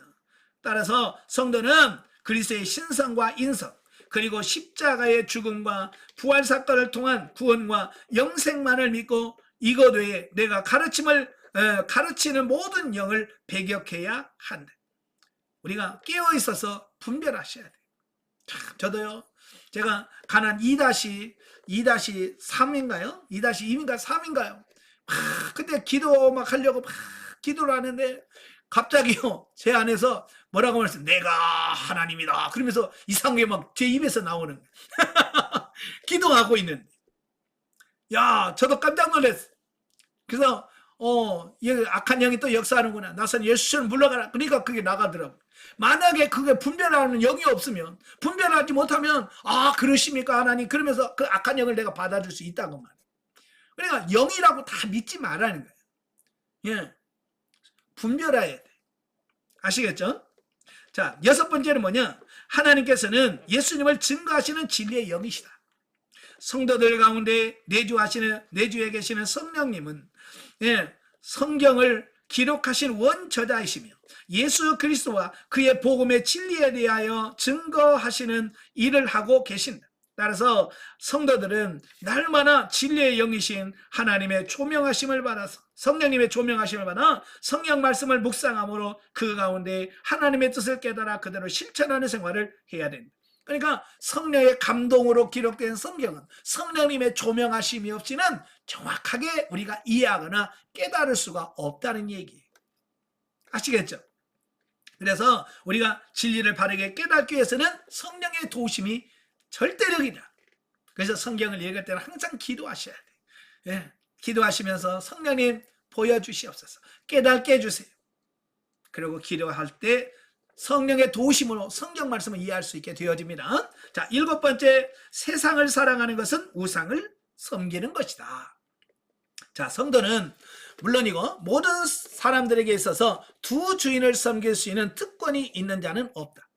따라서 성도는 그리스도의 신성과 인성 그리고 십자가의 죽음과 부활 사건을 통한 구원과 영생만을 믿고 이것 외에 내가 가르침을 가르치는 모든 영을 배격해야 한다. 우리가 깨어 있어서 분별하셔야 돼요. 저도요, 제가 가난 2-3인가요? 2-2인가 3인가요? 근데 기도 막 하려고 막 기도를 하는데 갑자기요, 제 안에서 뭐라고 말했어요? 내가 하나님이다. 그러면서 이상하게 막 제 입에서 나오는 거예요. 기도하고 있는데. 야, 저도 깜짝 놀랐어. 그래서 이 악한 영이 또 역사하는구나. 나선 예수처럼 물러가라. 그러니까 그게 나가더라고. 만약에 그게 분별하는 영이 없으면, 분별하지 못하면, 아, 그러십니까 하나님? 그러면서 그 악한 영을 내가 받아줄 수 있다고 말이에요. 그러니까 영이라고 다 믿지 말라는 거예요. 예, 분별해야 돼. 아시겠죠? 자, 6번째는 뭐냐? 하나님께서는 예수님을 증거하시는 진리의 영이시다. 성도들 가운데 내주에 계시는 성령님은 성경을 기록하신 원저자이시며 예수 그리스도와 그의 복음의 진리에 대하여 증거하시는 일을 하고 계신다. 따라서 성도들은 날마다 진리의 영이신 하나님의 조명하심을 받아서, 성령님의 조명하심을 받아 성경 말씀을 묵상함으로 그 가운데 하나님의 뜻을 깨달아 그대로 실천하는 생활을 해야 된다. 그러니까 성령의 감동으로 기록된 성경은 성령님의 조명하심이 없이는 정확하게 우리가 이해하거나 깨달을 수가 없다는 얘기예요. 아시겠죠? 그래서 우리가 진리를 바르게 깨닫기 위해서는 성령의 도우심이 절대적이다. 그래서 성경을 읽을 때는 항상 기도하셔야 돼요. 예, 기도하시면서 성령님 보여주시옵소서, 깨닫게 해주세요. 그리고 기도할 때 성령의 도우심으로 성경 말씀을 이해할 수 있게 되어집니다. 자, 7번째, 세상을 사랑하는 것은 우상을 섬기는 것이다. 자, 성도는 물론이고 모든 사람들에게 있어서 두 주인을 섬길 수 있는 특권이 있는 자는 없다.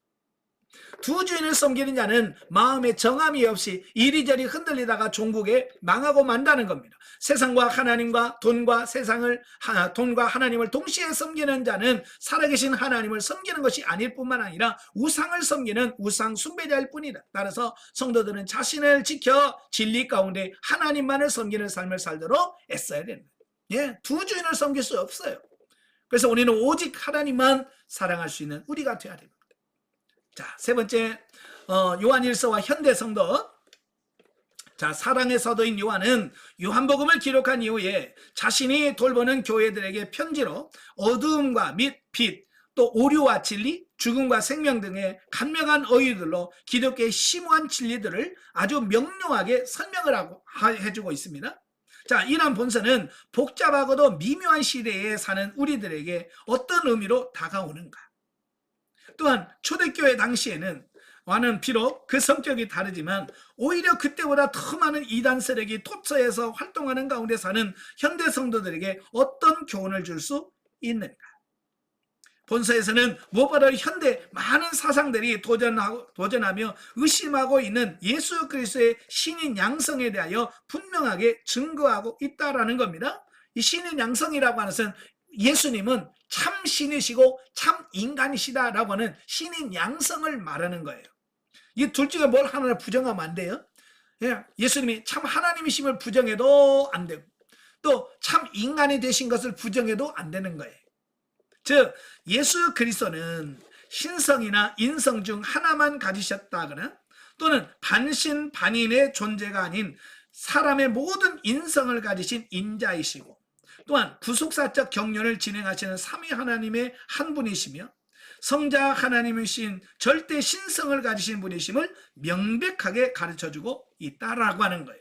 두 주인을 섬기는 자는 마음에 정함이 없이 이리저리 흔들리다가 종국에 망하고 만다는 겁니다. 세상과 하나님과 돈과 하나님을 동시에 섬기는 자는 살아계신 하나님을 섬기는 것이 아닐 뿐만 아니라 우상을 섬기는 우상 숭배자일 뿐이다. 따라서 성도들은 자신을 지켜 진리 가운데 하나님만을 섬기는 삶을 살도록 애써야 됩니다. 예, 두 주인을 섬길 수 없어요. 그래서 우리는 오직 하나님만 사랑할 수 있는 우리가 되어야 됩니다. 자, 세 번째, 요한일서와 현대 성도. 자, 사랑의 사도인 요한은 요한복음을 기록한 이후에 자신이 돌보는 교회들에게 편지로 어두움과 및 빛, 또 오류와 진리, 죽음과 생명 등의 간명한 어휘들로 기독교의 심오한 진리들을 아주 명료하게 설명을 해주고 있습니다. 자, 이러한 본서는 복잡하고도 미묘한 시대에 사는 우리들에게 어떤 의미로 다가오는가? 또한 초대교회 당시에는 와는 비록 그 성격이 다르지만 오히려 그때보다 더 많은 이단 세력이 토처에서 활동하는 가운데 사는 현대 성도들에게 어떤 교훈을 줄 수 있는가? 본서에서는 무엇보다 현대 많은 사상들이 도전하며 의심하고 있는 예수 그리스도의 신인 양성에 대하여 분명하게 증거하고 있다라는 겁니다. 이 신인 양성이라고 하는 것은 예수님은 참 신이시고 참 인간이시다라고 하는 신인 양성을 말하는 거예요. 이 둘 중에 뭘 하나를 부정하면 안 돼요. 예수님이 참 하나님이심을 부정해도 안 되고 또 참 인간이 되신 것을 부정해도 안 되는 거예요. 즉 예수 그리스도는 신성이나 인성 중 하나만 가지셨다거나 또는 반신반인의 존재가 아닌 사람의 모든 인성을 가지신 인자이시고 또한 구속사적 경륜을 진행하시는 삼위 하나님의 한 분이시며 성자 하나님이신 절대 신성을 가지신 분이심을 명백하게 가르쳐주고 있다라고 하는 거예요.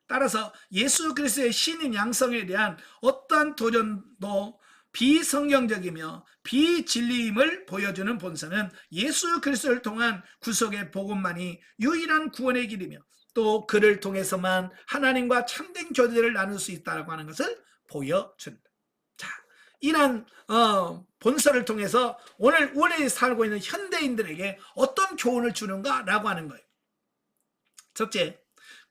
따라서 예수 그리스도의 신인 양성에 대한 어떠한 도전도 비성경적이며 비진리임을 보여주는 본서는 예수 그리스도를 통한 구속의 복음만이 유일한 구원의 길이며 또 그를 통해서만 하나님과 참된 교제를 나눌 수 있다고 하는 것을 보여준다. 자, 이런 본서를 통해서 오늘 살고 있는 현대인들에게 어떤 교훈을 주는가라고 하는 거예요. 첫째,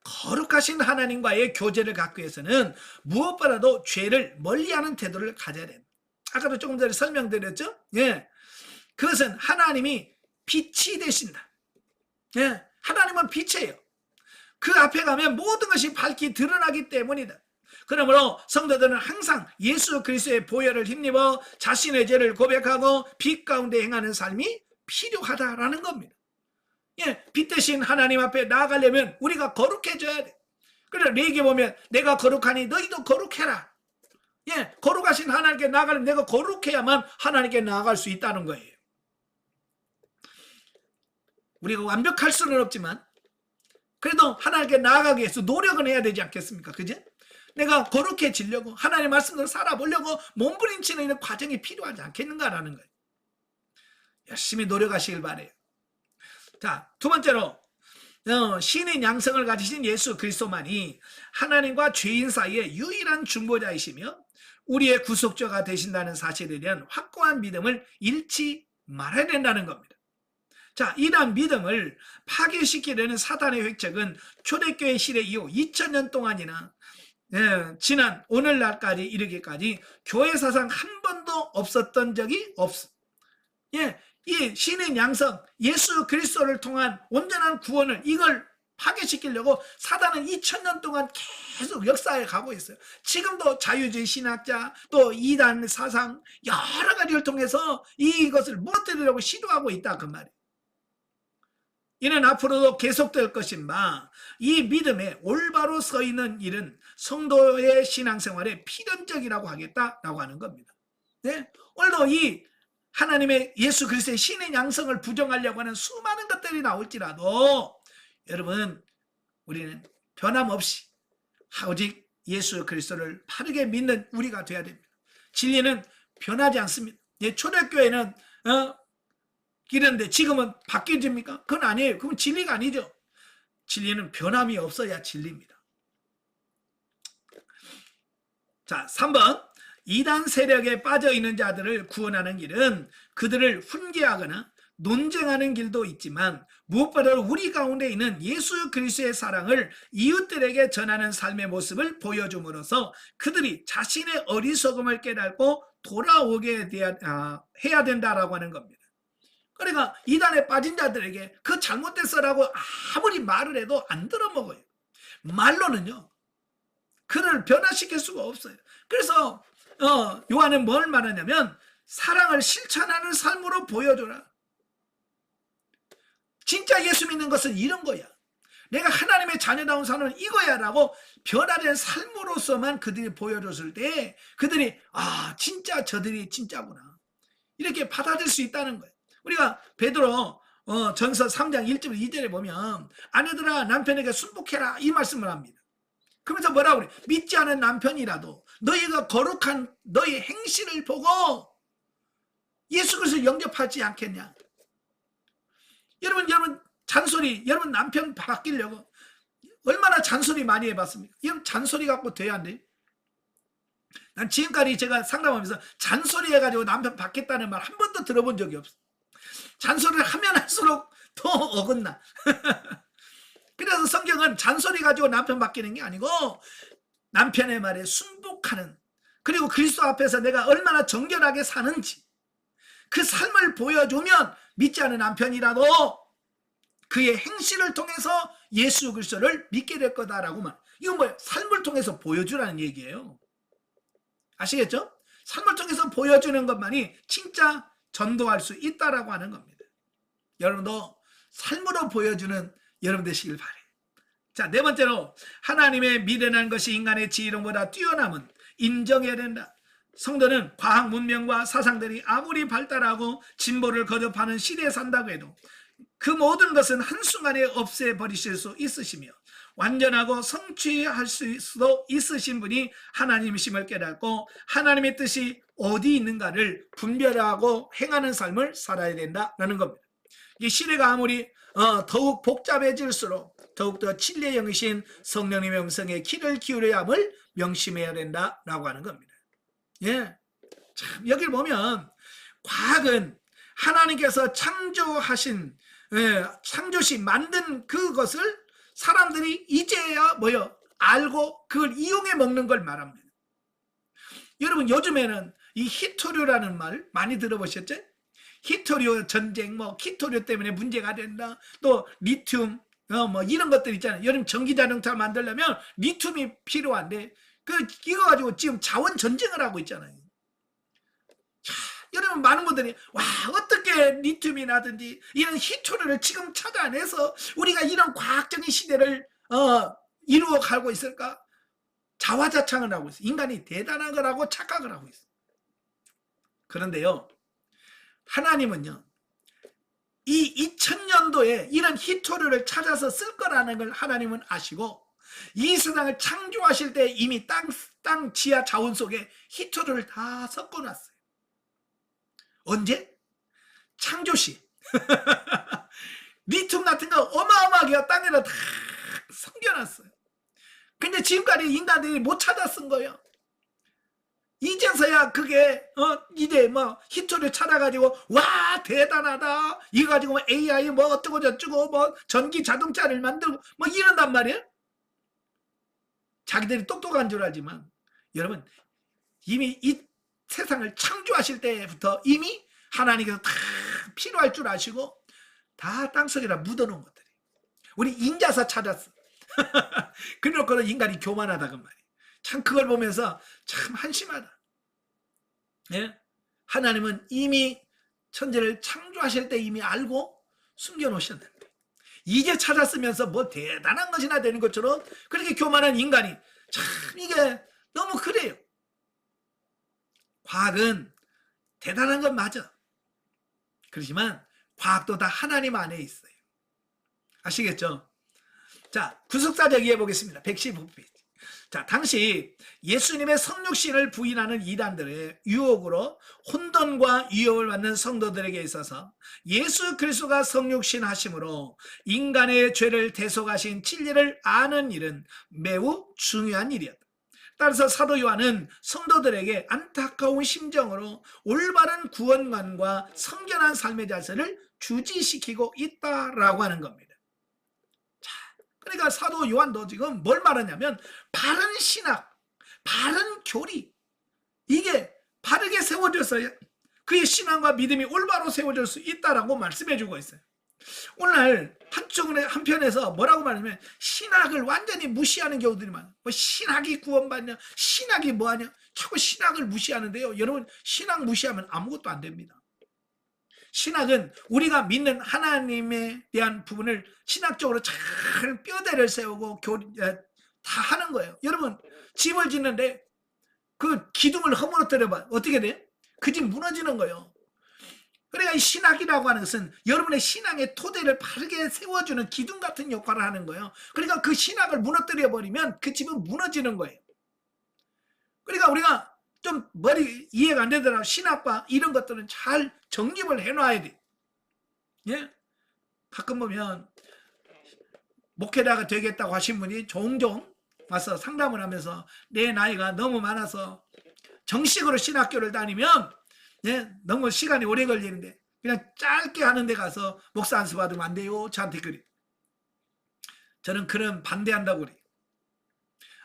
거룩하신 하나님과의 교제를 갖기 위해서는 무엇보다도 죄를 멀리하는 태도를 가져야 됩니다. 아까도 조금 전에 설명드렸죠? 예, 그것은 하나님이 빛이 되신다. 예, 하나님은 빛이에요. 그 앞에 가면 모든 것이 밝히 드러나기 때문이다. 그러므로 성도들은 항상 예수 그리스도의 보혈을 힘입어 자신의 죄를 고백하고 빛 가운데 행하는 삶이 필요하다라는 겁니다. 예, 빛 대신 하나님 앞에 나아가려면 우리가 거룩해져야 돼. 그래서 레위기 보면 내가 거룩하니 너희도 거룩해라. 예, 거룩하신 하나님께 나아가려면 내가 거룩해야만 하나님께 나아갈 수 있다는 거예요. 우리가 완벽할 수는 없지만 그래도 하나님께 나아가기 위해서 노력은 해야 되지 않겠습니까? 그죠? 내가 거룩해지려고 하나님의 말씀대로 살아보려고 몸부림치는 이런 과정이 필요하지 않겠는가라는 거예요. 열심히 노력하시길 바래요. 자, 두 번째로 신인 양성을 가지신 예수 그리스도만이 하나님과 죄인 사이의 유일한 중보자이시며 우리의 구속자가 되신다는 사실에 대한 확고한 믿음을 잃지 말아야 된다는 겁니다. 자, 이러한 믿음을 파괴시키려는 사단의 획책은 초대교회 시대 이후 2000년 동안이나 지난 오늘날까지 이르기까지 교회 사상 한 번도 없었던 적이 없어. 예, 이 신의 양성 예수 그리스도를 통한 온전한 구원을 이걸 파괴시키려고 사단은 2000년 동안 계속 역사에 가고 있어요. 지금도 자유주의 신학자 또 이단 사상 여러 가지를 통해서 이것을 무너뜨리려고 시도하고 있다 그 말이에요. 이는 앞으로도 계속될 것인 바 이 믿음에 올바로 서 있는 일은 성도의 신앙생활에 필연적이라고 하겠다라고 하는 겁니다. 네? 오늘도 이 하나님의 예수 그리스도의 신의 양성을 부정하려고 하는 수많은 것들이 나올지라도 여러분 우리는 변함없이 오직 예수 그리스도를 바르게 믿는 우리가 돼야 됩니다. 진리는 변하지 않습니다. 초대교회는 이런데 지금은 바뀌어집니까? 그건 아니에요. 그건 진리가 아니죠. 진리는 변함이 없어야 진리입니다. 자, 3번 이단 세력에 빠져있는 자들을 구원하는 길은 그들을 훈계하거나 논쟁하는 길도 있지만 무엇보다도 우리 가운데 있는 예수 그리스도의 사랑을 이웃들에게 전하는 삶의 모습을 보여줌으로써 그들이 자신의 어리석음을 깨닫고 돌아오게 해야 된다라고 하는 겁니다. 그러니까 이단에 빠진 자들에게 그 잘못됐어라고 아무리 말을 해도 안 들어먹어요. 말로는요 그를 변화시킬 수가 없어요. 그래서 요한은 뭘 말하냐면 사랑을 실천하는 삶으로 보여줘라. 진짜 예수 믿는 것은 이런 거야. 내가 하나님의 자녀다운 삶은 이거야 라고 변화된 삶으로서만 그들이 보여줬을 때 그들이 진짜 저들이 진짜구나 이렇게 받아들일 수 있다는 거예요. 우리가 베드로 전서 3장 1절 2절에 보면 아내들아 남편에게 순복해라 이 말씀을 합니다. 그러면서 뭐라고 그래? 믿지 않은 남편이라도 너희가 거룩한 너희 행실을 보고 예수 그리스도를 영접하지 않겠냐. 여러분 잔소리 여러분 남편 바뀌려고 얼마나 잔소리 많이 해봤습니까? 여러분 잔소리 갖고 돼야 안 돼? 난 지금까지 제가 상담하면서 잔소리 해가지고 남편 바뀌었다는 말 한 번도 들어본 적이 없어. 잔소리를 하면 할수록 더 어긋나. 그래서 성경은 잔소리 가지고 남편 바뀌는 게 아니고 남편의 말에 순복하는 그리고 그리스도 앞에서 내가 얼마나 정결하게 사는지 그 삶을 보여주면 믿지 않은 남편이라도 그의 행실을 통해서 예수 그리스도를 믿게 될 거다라고 말. 이건 뭐예요? 삶을 통해서 보여주라는 얘기예요. 아시겠죠? 삶을 통해서 보여주는 것만이 진짜 전도할 수 있다라고 하는 겁니다. 여러분도 삶으로 보여주는 여러분 되시길 바래요. 자, 네 번째로 하나님의 미련한 것이 인간의 지혜로움보다 뛰어남은 인정해야 된다. 성도는 과학 문명과 사상들이 아무리 발달하고 진보를 거듭하는 시대에 산다고 해도 그 모든 것은 한순간에 없애버리실 수 있으시며 완전하고 성취할 수도 있으신 분이 하나님이심을 깨닫고 하나님의 뜻이 어디 있는가를 분별하고 행하는 삶을 살아야 된다라는 겁니다. 이 시대가 아무리 더욱 복잡해질수록 더욱더 진리의 영이신 성령님의 음성에 귀를 기울여야 함을 명심해야 된다라고 하는 겁니다. 예, 참 여기를 보면 과학은 하나님께서 창조하신 창조시 만든 그것을 사람들이 이제야 알고 그걸 이용해 먹는 걸 말합니다. 여러분 요즘에는 이 히토류라는 말 많이 들어보셨죠? 히토류 전쟁, 히토류 때문에 문제가 된다. 또 리튬, 이런 것들 있잖아요. 여러분 전기자동차 만들려면 리튬이 필요한데 이거 가지고 지금 자원 전쟁을 하고 있잖아요. 자, 여러분 많은 분들이 와 어떻게 리튬이라든지 이런 희토류를 지금 찾아내서 우리가 이런 과학적인 시대를 이루어 가고 있을까? 자화자찬을 하고 있어요. 인간이 대단한 거라고 착각을 하고 있어요. 그런데요, 하나님은요, 이 2000년도에 이런 희토류를 찾아서 쓸 거라는 걸 하나님은 아시고, 이 세상을 창조하실 때 이미 땅 지하 자원 속에 희토류를 다 섞어놨어요. 언제? 창조시. 리튬 같은 거 어마어마하게 땅에다 다 숨겨놨어요. 근데 지금까지 인간들이 못 찾아 쓴 거예요. 이제서야 그게 이제 뭐 희토류 찾아가지고 와 대단하다 이거 가지고 AI 뭐 어쩌고 저쩌고 뭐 전기 자동차를 만들고 뭐 이런단 말이에요. 자기들이 똑똑한 줄 알지만 여러분 이미 이 세상을 창조하실 때부터 이미 하나님께서 다 필요할 줄 아시고 다 땅속에다 묻어놓은 것들이 우리 인자서 찾았어. 그래놓고는 인간이 교만하다고 말이에요. 참 그걸 보면서 참 한심하다. 예? 하나님은 이미 천지를 창조하실 때 이미 알고 숨겨놓으셨는데 이제 찾았으면서 뭐 대단한 것이나 되는 것처럼 그렇게 교만한 인간이 참 이게 너무 그래요. 과학은 대단한 건 맞아. 그렇지만 과학도 다 하나님 안에 있어요. 아시겠죠? 자, 구속사적 이해 보겠습니다. 115페이지. 자, 당시 예수님의 성육신을 부인하는 이단들의 유혹으로 혼돈과 위협을 받는 성도들에게 있어서 예수 그리스도가 성육신 하심으로 인간의 죄를 대속하신 진리를 아는 일은 매우 중요한 일이었다. 따라서 사도 요한은 성도들에게 안타까운 심정으로 올바른 구원관과 성결한 삶의 자세를 주지시키고 있다라고 하는 겁니다. 그러니까 사도 요한도 지금 뭘 말하냐면 바른 신학, 바른 교리 이게 바르게 세워져서야 그의 신앙과 믿음이 올바로 세워질 수 있다라고 말씀해주고 있어요. 오늘 한편에서 뭐라고 말하냐면 신학을 완전히 무시하는 경우들이 많아요. 뭐 신학이 구원받냐, 신학이 뭐하냐, 자꾸 신학을 무시하는데요. 여러분 신학 무시하면 아무것도 안 됩니다. 신학은 우리가 믿는 하나님에 대한 부분을 신학적으로 잘 뼈대를 세우고 다 하는 거예요. 여러분 집을 짓는데 그 기둥을 허물어뜨려봐 어떻게 돼? 그 집 무너지는 거예요. 그러니까 이 신학이라고 하는 것은 여러분의 신앙의 토대를 바르게 세워주는 기둥 같은 역할을 하는 거예요. 그러니까 그 신학을 무너뜨려 버리면 그 집은 무너지는 거예요. 그러니까 우리가 좀 머리 이해가 안 되더라도 신학과 이런 것들은 잘 정립을 해놔야 돼. 예? 가끔 보면 목회자가 되겠다고 하신 분이 종종 와서 상담을 하면서 내 나이가 너무 많아서 정식으로 신학교를 다니면 예? 너무 시간이 오래 걸리는데 그냥 짧게 하는 데 가서 목사 안수 받으면 안 돼요. 저한테 그래. 저는 그런 반대한다고 그래요.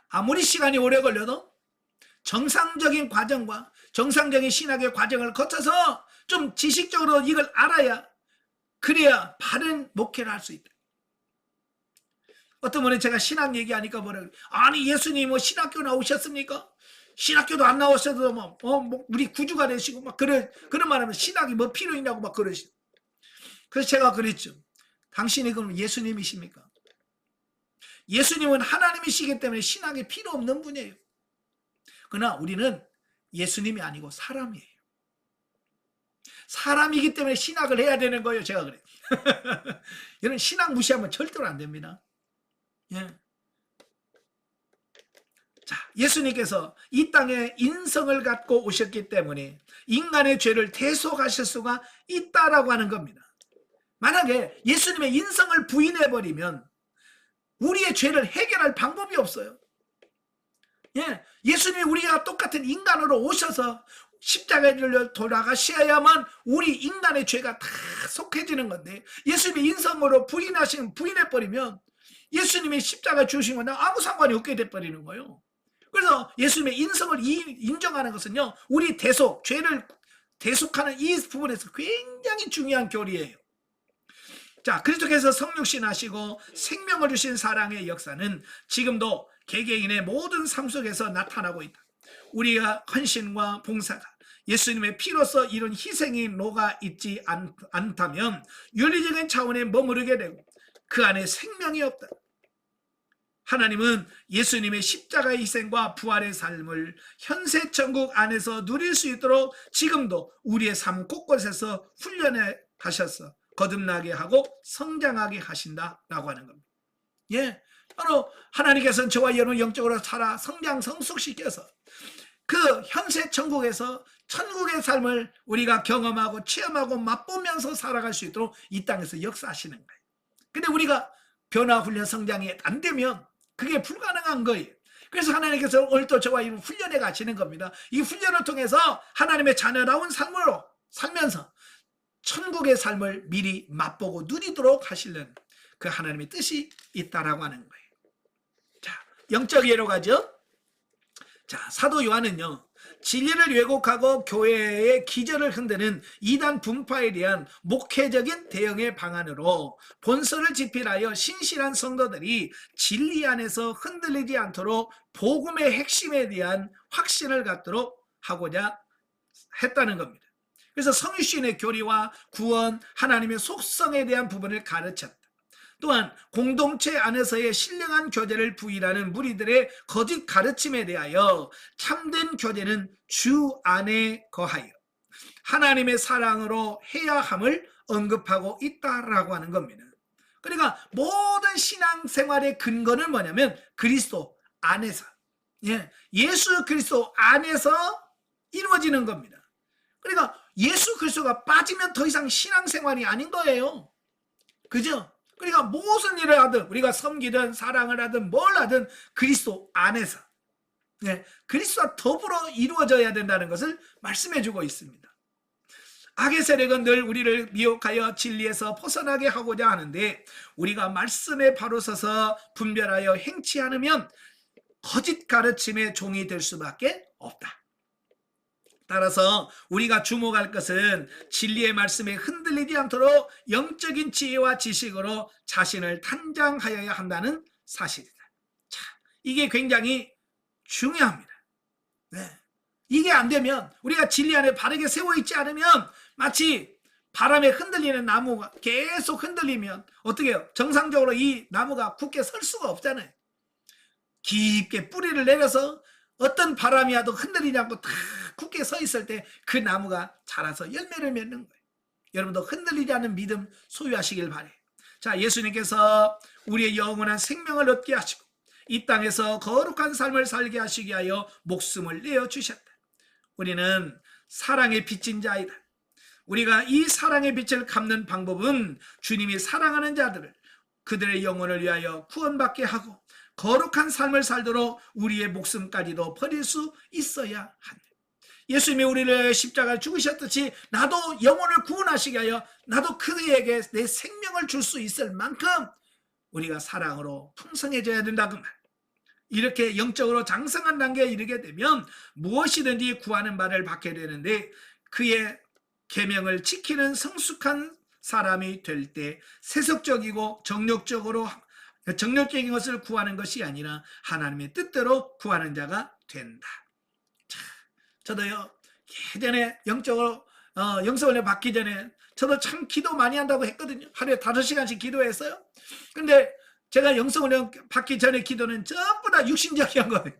아무리 시간이 오래 걸려도 정상적인 과정과 정상적인 신학의 과정을 거쳐서 좀 지식적으로 이걸 알아야 그래야 바른 목회를 할 수 있다. 어떤 분은 제가 신학 얘기하니까 뭐라 그래. 아니 예수님 뭐 신학교 나오셨습니까? 신학교도 안 나왔어도 뭐 우리 구주가 되시고 막 그런 말하면 신학이 뭐 필요 있냐고 막 그러시고. 그래서 제가 그랬죠. 당신이 그럼 예수님이십니까? 예수님은 하나님이시기 때문에 신학이 필요 없는 분이에요. 그러나 우리는 예수님이 아니고 사람이에요. 사람이기 때문에 신학을 해야 되는 거예요. 제가 그래요. 여러분 신학 무시하면 절대로 안 됩니다. 예. 자, 예수님께서 이 땅에 인성을 갖고 오셨기 때문에 인간의 죄를 대속하실 수가 있다라고 하는 겁니다. 만약에 예수님의 인성을 부인해버리면 우리의 죄를 해결할 방법이 없어요. 예, 예수님이 우리가 똑같은 인간으로 오셔서 십자가를 돌아가셔야만 우리 인간의 죄가 다 속해지는 건데 예수님의 인성으로 부인해버리면 예수님이 십자가 주신 건 아무 상관이 없게 돼버리는 거예요. 그래서 예수님의 인성을 인정하는 것은요 우리 죄를 대속하는 이 부분에서 굉장히 중요한 교리예요. 자, 그리스도께서 성육신 하시고 생명을 주신 사랑의 역사는 지금도 개개인의 모든 삶 속에서 나타나고 있다. 우리가 헌신과 봉사가 예수님의 피로서 이룬 희생이 녹아 있지 않다면 윤리적인 차원에 머무르게 되고 그 안에 생명이 없다. 하나님은 예수님의 십자가의 희생과 부활의 삶을 현세 천국 안에서 누릴 수 있도록 지금도 우리의 삶 곳곳에서 훈련해 가셔서 거듭나게 하고 성장하게 하신다라고 하는 겁니다. 예, 바로 하나님께서는 저와 여러분 영적으로 살아 성장 성숙시켜서 그 현세 천국에서 천국의 삶을 우리가 경험하고 체험하고 맛보면서 살아갈 수 있도록 이 땅에서 역사하시는 거예요. 근데 우리가 변화 훈련 성장이 안 되면 그게 불가능한 거예요. 그래서 하나님께서 오늘 또 저와 여러분 훈련해 가시는 겁니다. 이 훈련을 통해서 하나님의 자녀다운 삶으로 살면서 천국의 삶을 미리 맛보고 누리도록 하시려는 그 하나님의 뜻이 있다라고 하는 거예요. 자, 영적 예로 가죠. 자, 사도 요한은요, 진리를 왜곡하고 교회의 기절을 흔드는 이단 분파에 대한 목회적인 대응의 방안으로 본서를 집필하여 신실한 성도들이 진리 안에서 흔들리지 않도록 복음의 핵심에 대한 확신을 갖도록 하고자 했다는 겁니다. 그래서 성육신의 교리와 구원, 하나님의 속성에 대한 부분을 가르쳤다. 또한 공동체 안에서의 신령한 교제를 부인하는 무리들의 거짓 가르침에 대하여 참된 교제는 주 안에 거하여 하나님의 사랑으로 해야 함을 언급하고 있다라고 하는 겁니다. 그러니까 모든 신앙생활의 근거는 뭐냐면 그리스도 안에서, 예수 그리스도 안에서 이루어지는 겁니다. 그러니까 예수 그리스도가 빠지면 더 이상 신앙생활이 아닌 거예요. 그죠? 그러니까 무슨 일을 하든 우리가 섬기든 사랑을 하든 뭘 하든 그리스도 안에서, 그리스도와 더불어 이루어져야 된다는 것을 말씀해 주고 있습니다. 악의 세력은 늘 우리를 미혹하여 진리에서 벗어나게 하고자 하는데 우리가 말씀에 바로 서서 분별하여 행치 않으면 거짓 가르침의 종이 될 수밖에 없다. 따라서 우리가 주목할 것은 진리의 말씀에 흔들리지 않도록 영적인 지혜와 지식으로 자신을 단장하여야 한다는 사실이다. 자, 이게 굉장히 중요합니다. 이게 안 되면 우리가 진리 안에 바르게 세워 있지 않으면 마치 바람에 흔들리는 나무가 계속 흔들리면 어떻게 해요? 정상적으로 이 나무가 굳게 설 수가 없잖아요. 깊게 뿌리를 내려서 어떤 바람이 와도 흔들리지 않고 다 굳게 서 있을 때 그 나무가 자라서 열매를 맺는 거예요. 여러분도 흔들리지 않는 믿음 소유하시길 바래요. 자, 예수님께서 우리의 영원한 생명을 얻게 하시고 이 땅에서 거룩한 삶을 살게 하시기 위하여 목숨을 내어주셨다. 우리는 사랑의 빚진 자이다. 우리가 이 사랑의 빛을 갚는 방법은 주님이 사랑하는 자들을 그들의 영혼을 위하여 구원받게 하고 거룩한 삶을 살도록 우리의 목숨까지도 버릴 수 있어야 한다. 예수님이 우리를 십자가를 죽으셨듯이 나도 영혼을 구원하시게 하여 나도 그에게 내 생명을 줄 수 있을 만큼 우리가 사랑으로 풍성해져야 된다고 말. 이렇게 영적으로 장성한 단계에 이르게 되면 무엇이든지 구하는 바를 받게 되는데 그의 계명을 지키는 성숙한 사람이 될 때 세속적이고 정욕적인 것을 구하는 것이 아니라 하나님의 뜻대로 구하는 자가 된다. 자, 저도요 예전에 영적으로 영성을 받기 전에 저도 참 기도 많이 한다고 했거든요. 하루에 5시간씩 기도했어요. 근데 제가 영성을 받기 전에 기도는 전부 다 육신적인 거예요.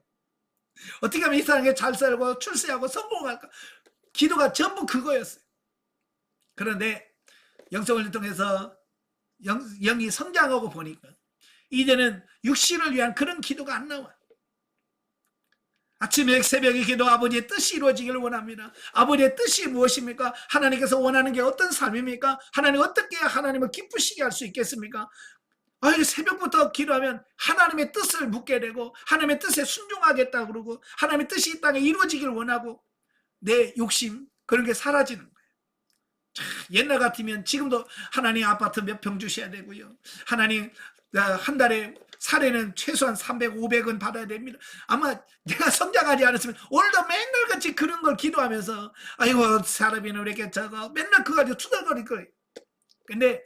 어떻게 하면 이 사람에게 잘 살고 출세하고 성공할까? 기도가 전부 그거였어요. 그런데 영성을 통해서 영이 성장하고 보니까 이제는 육신을 위한 그런 기도가 안 나와요. 아침에 새벽에 기도 아버지의 뜻이 이루어지기를 원합니다. 아버지의 뜻이 무엇입니까? 하나님께서 원하는 게 어떤 삶입니까? 하나님 어떻게 하나님을 기쁘시게 할 수 있겠습니까? 새벽부터 기도하면 하나님의 뜻을 묻게 되고 하나님의 뜻에 순종하겠다 그러고 하나님의 뜻이 이 땅에 이루어지기를 원하고 내 욕심 그런 게 사라지는 거예요. 옛날 같으면 지금도 하나님 아파트 몇 평 주셔야 되고요. 하나님 한 달에 사례는 최소한 300, 500은 받아야 됩니다. 아마 내가 성장하지 않았으면 오늘도 맨날 같이 그런 걸 기도하면서 아이고 사람이 왜 이렇게 저거 맨날 그거 가지고 투덜거릴 거예요. 근데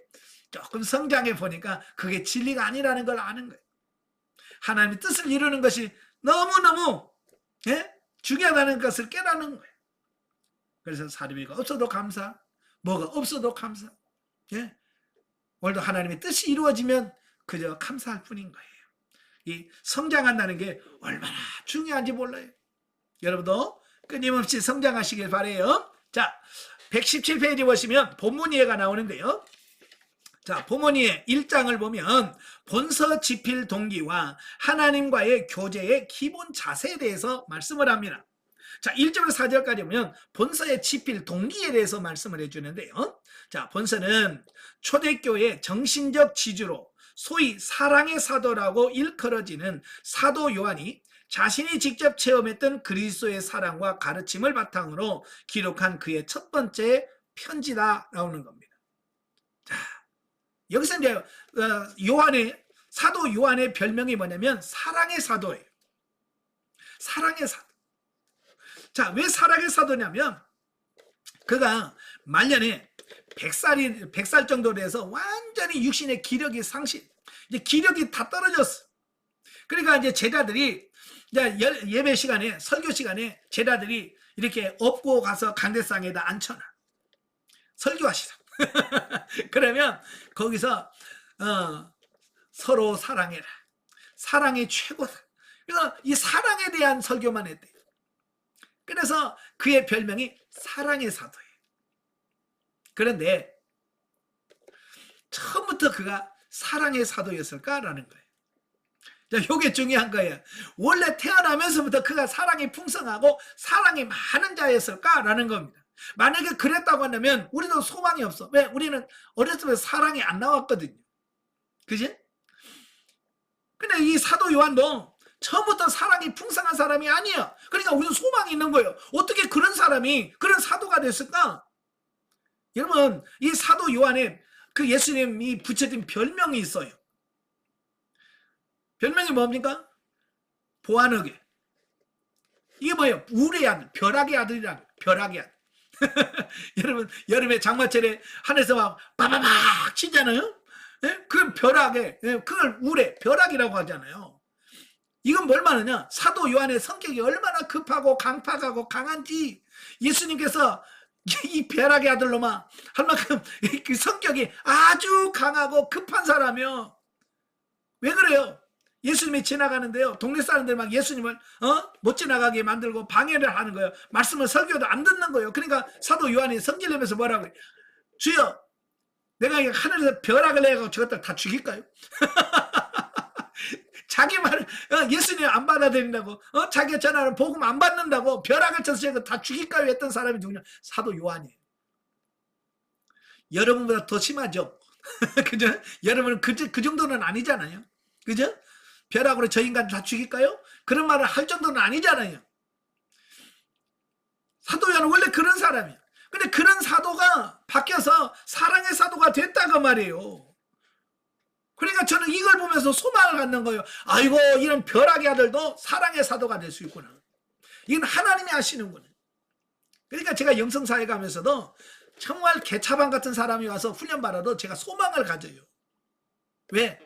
조금 성장해 보니까 그게 진리가 아니라는 걸 아는 거예요. 하나님의 뜻을 이루는 것이 너무너무 중요하다는 것을 깨닫는 거예요. 그래서 사리비가 없어도 감사, 뭐가 없어도 감사. 오늘도 하나님의 뜻이 이루어지면 그저 감사할 뿐인 거예요. 이 성장한다는 게 얼마나 중요한지 몰라요. 여러분도 끊임없이 성장하시길 바라요. 자, 117페이지 보시면 본문 이해가 나오는데요. 자, 본문 이해 1장을 보면 본서 집필 동기와 하나님과의 교제의 기본 자세에 대해서 말씀을 합니다. 자, 1절부터 4절까지 보면 본서의 집필 동기에 대해서 말씀을 해주는데요. 자, 본서는 초대교회 정신적 지주로 소위 사랑의 사도라고 일컬어지는 사도 요한이 자신이 직접 체험했던 그리스도의 사랑과 가르침을 바탕으로 기록한 그의 첫 번째 편지다 나오는 겁니다. 자, 여기서 이제 사도 요한의 별명이 뭐냐면 사랑의 사도예요. 사랑의 사도. 자, 왜 사랑의 사도냐면 그가 말년에 100살 정도 돼서 완전히 육신의 기력이 이제 기력이 다 떨어졌어. 그러니까 이제 제자들이 이제 예배 시간에, 설교 시간에 제자들이 이렇게 업고 가서 강대상에다 앉혀놔. 설교하시라. 그러면 거기서 서로 사랑해라. 사랑이 최고다. 그래서 이 사랑에 대한 설교만 했대. 그래서 그의 별명이 사랑의 사도예요. 그런데 처음부터 그가 사랑의 사도였을까라는 거예요. 자, 이게 중요한 거예요. 원래 태어나면서부터 그가 사랑이 풍성하고 사랑이 많은 자였을까라는 겁니다. 만약에 그랬다고 한다면 우리도 소망이 없어. 왜? 우리는 어렸을 때 사랑이 안 나왔거든요. 그지? 근데 이 사도 요한도 처음부터 사랑이 풍성한 사람이 아니야. 그러니까 우리는 소망이 있는 거예요. 어떻게 그런 사람이 그런 사도가 됐을까? 여러분, 이 사도 요한에 그 예수님이 붙여진 별명이 있어요. 별명이 뭡니까? 보아너게. 이게 뭐예요? 우리의 아들, 벼락의 아들이라는 벼락의 아들. 여러분, 여름에 장마철에 하늘에서 막 빠바박 치잖아요. 그 벼락에, 그걸 우레, 벼락이라고 하잖아요. 이건 뭘 말하냐? 사도 요한의 성격이 얼마나 급하고 강팍하고 강한지 예수님께서 이 벼락의 아들로만 할 만큼 그 성격이 아주 강하고 급한 사람이요. 왜 그래요? 예수님이 지나가는데요. 동네 사람들 막 예수님을 못 지나가게 만들고 방해를 하는 거예요. 말씀을 설교도 안 듣는 거예요. 그러니까 사도 요한이 성질내면서 뭐라고 해요? 주여, 내가 하늘에서 벼락을 내고 저것들 다 죽일까요? 자기 말을 예수님 안 받아들인다고 자기가 전하는 복음 안 받는다고 벼락을 쳐서 저거 다 죽일까요? 했던 사람이 누구냐? 사도 요한이에요. 여러분보다 더 심하죠? 그죠? 여러분은 그 정도는 아니잖아요. 그죠? 벼락으로 저 인간 다 죽일까요? 그런 말을 할 정도는 아니잖아요. 사도 요한은 원래 그런 사람이에요. 근데 그런 사도가 바뀌어서 사랑의 사도가 됐다고 말이에요. 그러니까 저는 이걸 보면서 소망을 갖는 거예요. 아이고, 이런 벼락의 아들도 사랑의 사도가 될 수 있구나. 이건 하나님이 하시는구나. 그러니까 제가 영성사회 가면서도 정말 개차반 같은 사람이 와서 훈련받아도 제가 소망을 가져요. 왜?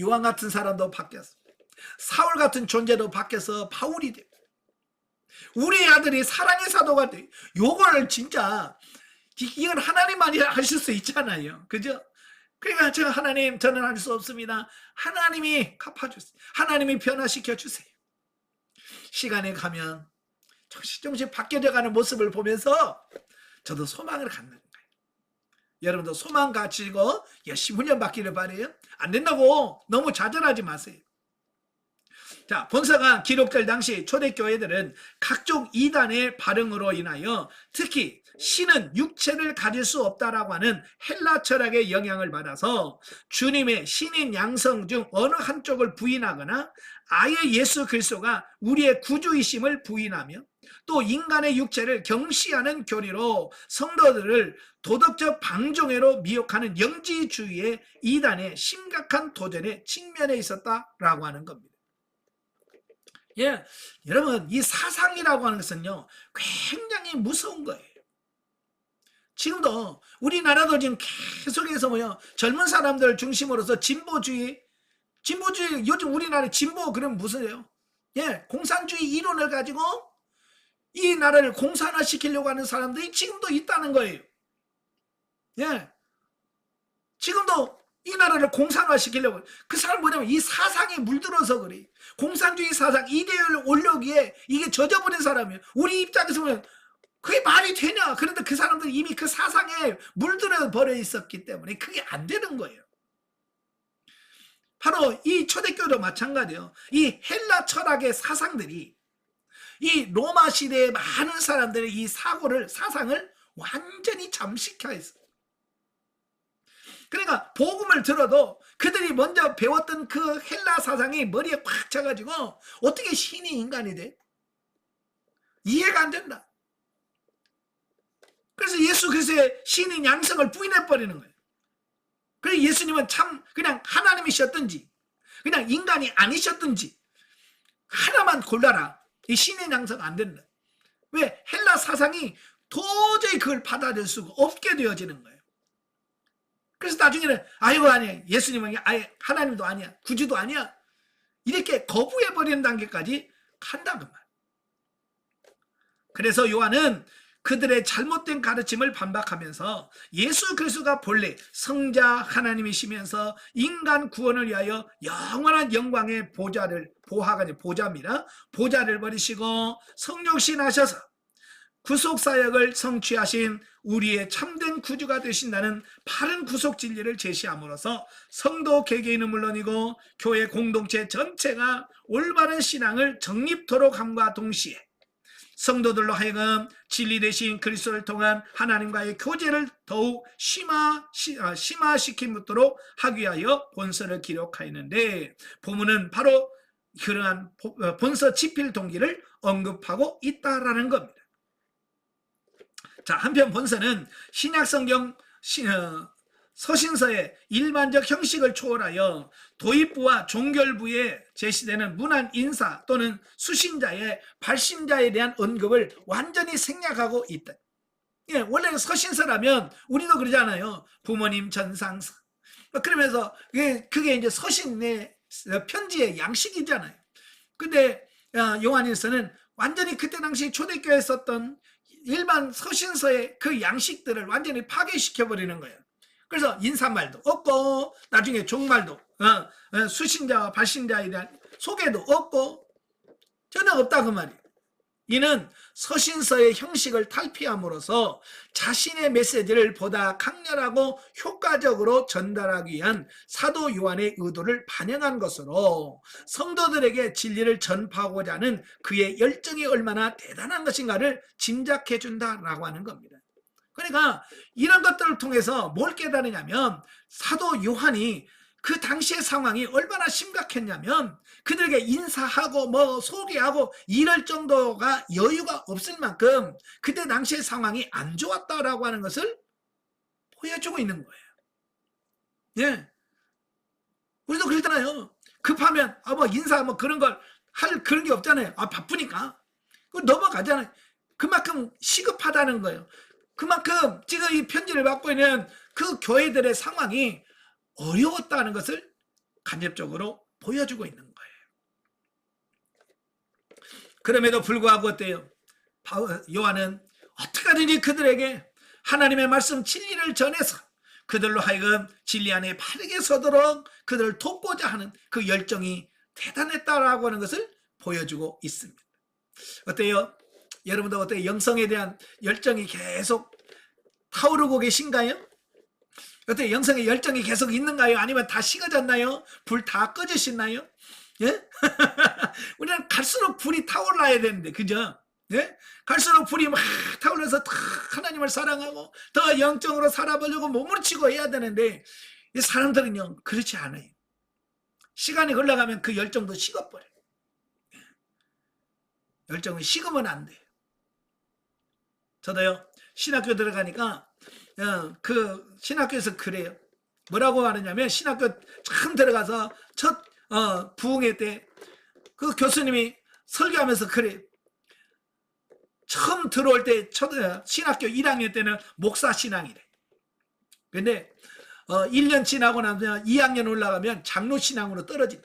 요한 같은 사람도 바뀌었어. 사울 같은 존재도 바뀌어서 바울이 돼. 우리 아들이 사랑의 사도가 돼. 요걸 진짜 이건 하나님만이 하실 수 있잖아요. 그죠? 그러니까 제가 하나님, 저는 할 수 없습니다. 하나님이 갚아주세요. 하나님이 변화시켜 주세요. 시간에 가면 조금씩 바뀌어져가는 모습을 보면서 저도 소망을 갖는 거예요. 여러분도 소망 가지고 열심히 훈련받기를 바라요. 안 된다고 너무 좌절하지 마세요. 자, 본서가 기록될 당시 초대교회들은 각종 이단의 발흥으로 인하여 특히 신은 육체를 가질 수 없다라고 하는 헬라 철학의 영향을 받아서 주님의 신인 양성 중 어느 한쪽을 부인하거나 아예 예수 그리스도가 우리의 구주이심을 부인하며 또 인간의 육체를 경시하는 교리로 성도들을 도덕적 방종애로 미혹하는 영지주의의 이단의 심각한 도전에 직면해 있었다라고 하는 겁니다. 예, 여러분, 이 사상이라고 하는 것은요 굉장히 무서운 거예요. 지금도 우리나라도 지금 계속해서 젊은 사람들 중심으로서 진보주의 요즘 우리나라 진보 그러면 무슨예요? 예, 공산주의 이론을 가지고 이 나라를 공산화시키려고 하는 사람들이 지금도 있다는 거예요. 예, 지금도 이 나라를 공산화시키려고. 그 사람 뭐냐면 이 사상에 물들어서 그래. 공산주의 사상 이데올을 올려기에 이게 젖어버린 사람이에요. 우리 입장에서 보면 그게 말이 되냐. 그런데 그 사람들이 이미 그 사상에 물들어 버려 있었기 때문에 그게 안 되는 거예요. 바로 이 초대교도 마찬가지예요. 이 헬라 철학의 사상들이 이 로마 시대의 많은 사람들의 이 사상을 완전히 잠식해 있어요. 그러니까 복음을 들어도 그들이 먼저 배웠던 그 헬라 사상이 머리에 꽉 차가지고 어떻게 신이 인간이 돼? 이해가 안 된다. 그래서 예수 그리스도의 신인 양성을 부인해버리는 거예요. 그래서 예수님은 참 그냥 하나님이셨든지 그냥 인간이 아니셨든지 하나만 골라라. 이 신인 양성 안 된다. 왜? 헬라 사상이 도저히 그걸 받아들일 수가 없게 되어지는 거예요. 그래서 나중에는 아이고 아니야. 예수님은 아예 하나님도 아니야. 구주도 아니야. 이렇게 거부해버리는 단계까지 간다 그 말. 그래서 요한은 그들의 잘못된 가르침을 반박하면서 예수 그리스도가 본래 성자 하나님이시면서 인간 구원을 위하여 영원한 영광의 보좌입니다. 보좌를 버리시고 성육신 하셔서 구속사역을 성취하신 우리의 참된 구주가 되신다는 바른 구속 진리를 제시함으로써 성도 개개인은 물론이고 교회 공동체 전체가 올바른 신앙을 정립토록 함과 동시에 성도들로 하여금 진리 되신 그리스도를 통한 하나님과의 교제를 더욱 심화시키도록 하기 위하여 본서를 기록하였는데 본문은 바로 그러한 본서 집필 동기를 언급하고 있다라는 겁니다. 자, 한편 본서는 신약성경 서신서의 일반적 형식을 초월하여 도입부와 종결부에 제시되는 문안 인사 또는 수신자의 발신자에 대한 언급을 완전히 생략하고 있다. 예, 원래는 서신서라면 우리도 그러잖아요. 부모님 전상서. 그러면서 그게 이제 서신의 편지의 양식이잖아요. 근데 요한일서는 완전히 그때 당시 초대교회에 썼던 일반 서신서의 그 양식들을 완전히 파괴시켜버리는 거예요. 그래서 인사말도 없고 나중에 종말도 수신자와 발신자에 대한 소개도 없고 전혀 없다 그 말이에요. 이는 서신서의 형식을 탈피함으로써 자신의 메시지를 보다 강렬하고 효과적으로 전달하기 위한 사도 요한의 의도를 반영한 것으로 성도들에게 진리를 전파하고자 하는 그의 열정이 얼마나 대단한 것인가를 짐작해 준다라고 하는 겁니다. 그러니까 이런 것들을 통해서 뭘 깨달으냐면 사도 요한이 그 당시의 상황이 얼마나 심각했냐면 그들에게 인사하고 소개하고 이럴 정도가 여유가 없을 만큼 그때 당시의 상황이 안 좋았다라고 하는 것을 보여주고 있는 거예요. 예. 우리도 그러잖아요. 급하면 인사 그런 걸 할 그런 게 없잖아요. 바쁘니까. 넘어가잖아요. 그만큼 시급하다는 거예요. 그만큼 지금 이 편지를 받고 있는 그 교회들의 상황이 어려웠다는 것을 간접적으로 보여주고 있는 거예요. 그럼에도 불구하고 어때요? 요한은 어떻게든지 그들에게 하나님의 말씀 진리를 전해서 그들로 하여금 진리 안에 바르게 서도록 그들을 돕고자 하는 그 열정이 대단했다라고 하는 것을 보여주고 있습니다. 어때요? 여러분도 어때요? 영성에 대한 열정이 계속 타오르고 계신가요? 어때요? 영성의 열정이 계속 있는가요? 아니면 다 식어졌나요? 불 다 꺼지셨나요? 예? 우리는 갈수록 불이 타올라야 되는데, 그죠? 예? 갈수록 불이 막 타올라서 하나님을 사랑하고 더 영적으로 살아보려고 몸을 치고 해야 되는데 이 사람들은요 그렇지 않아요. 시간이 흘러가면 그 열정도 식어버려요. 열정은 식으면 안 돼요. 저도요 신학교 들어가니까 그 신학교에서 그래요. 뭐라고 하느냐면 신학교 처음 들어가서 첫 부흥회 때 그 교수님이 설교하면서 그래요. 처음 들어올 때 신학교 1학년 때는 목사 신앙이래. 근데 1년 지나고 나면 2학년 올라가면 장로 신앙으로 떨어진대.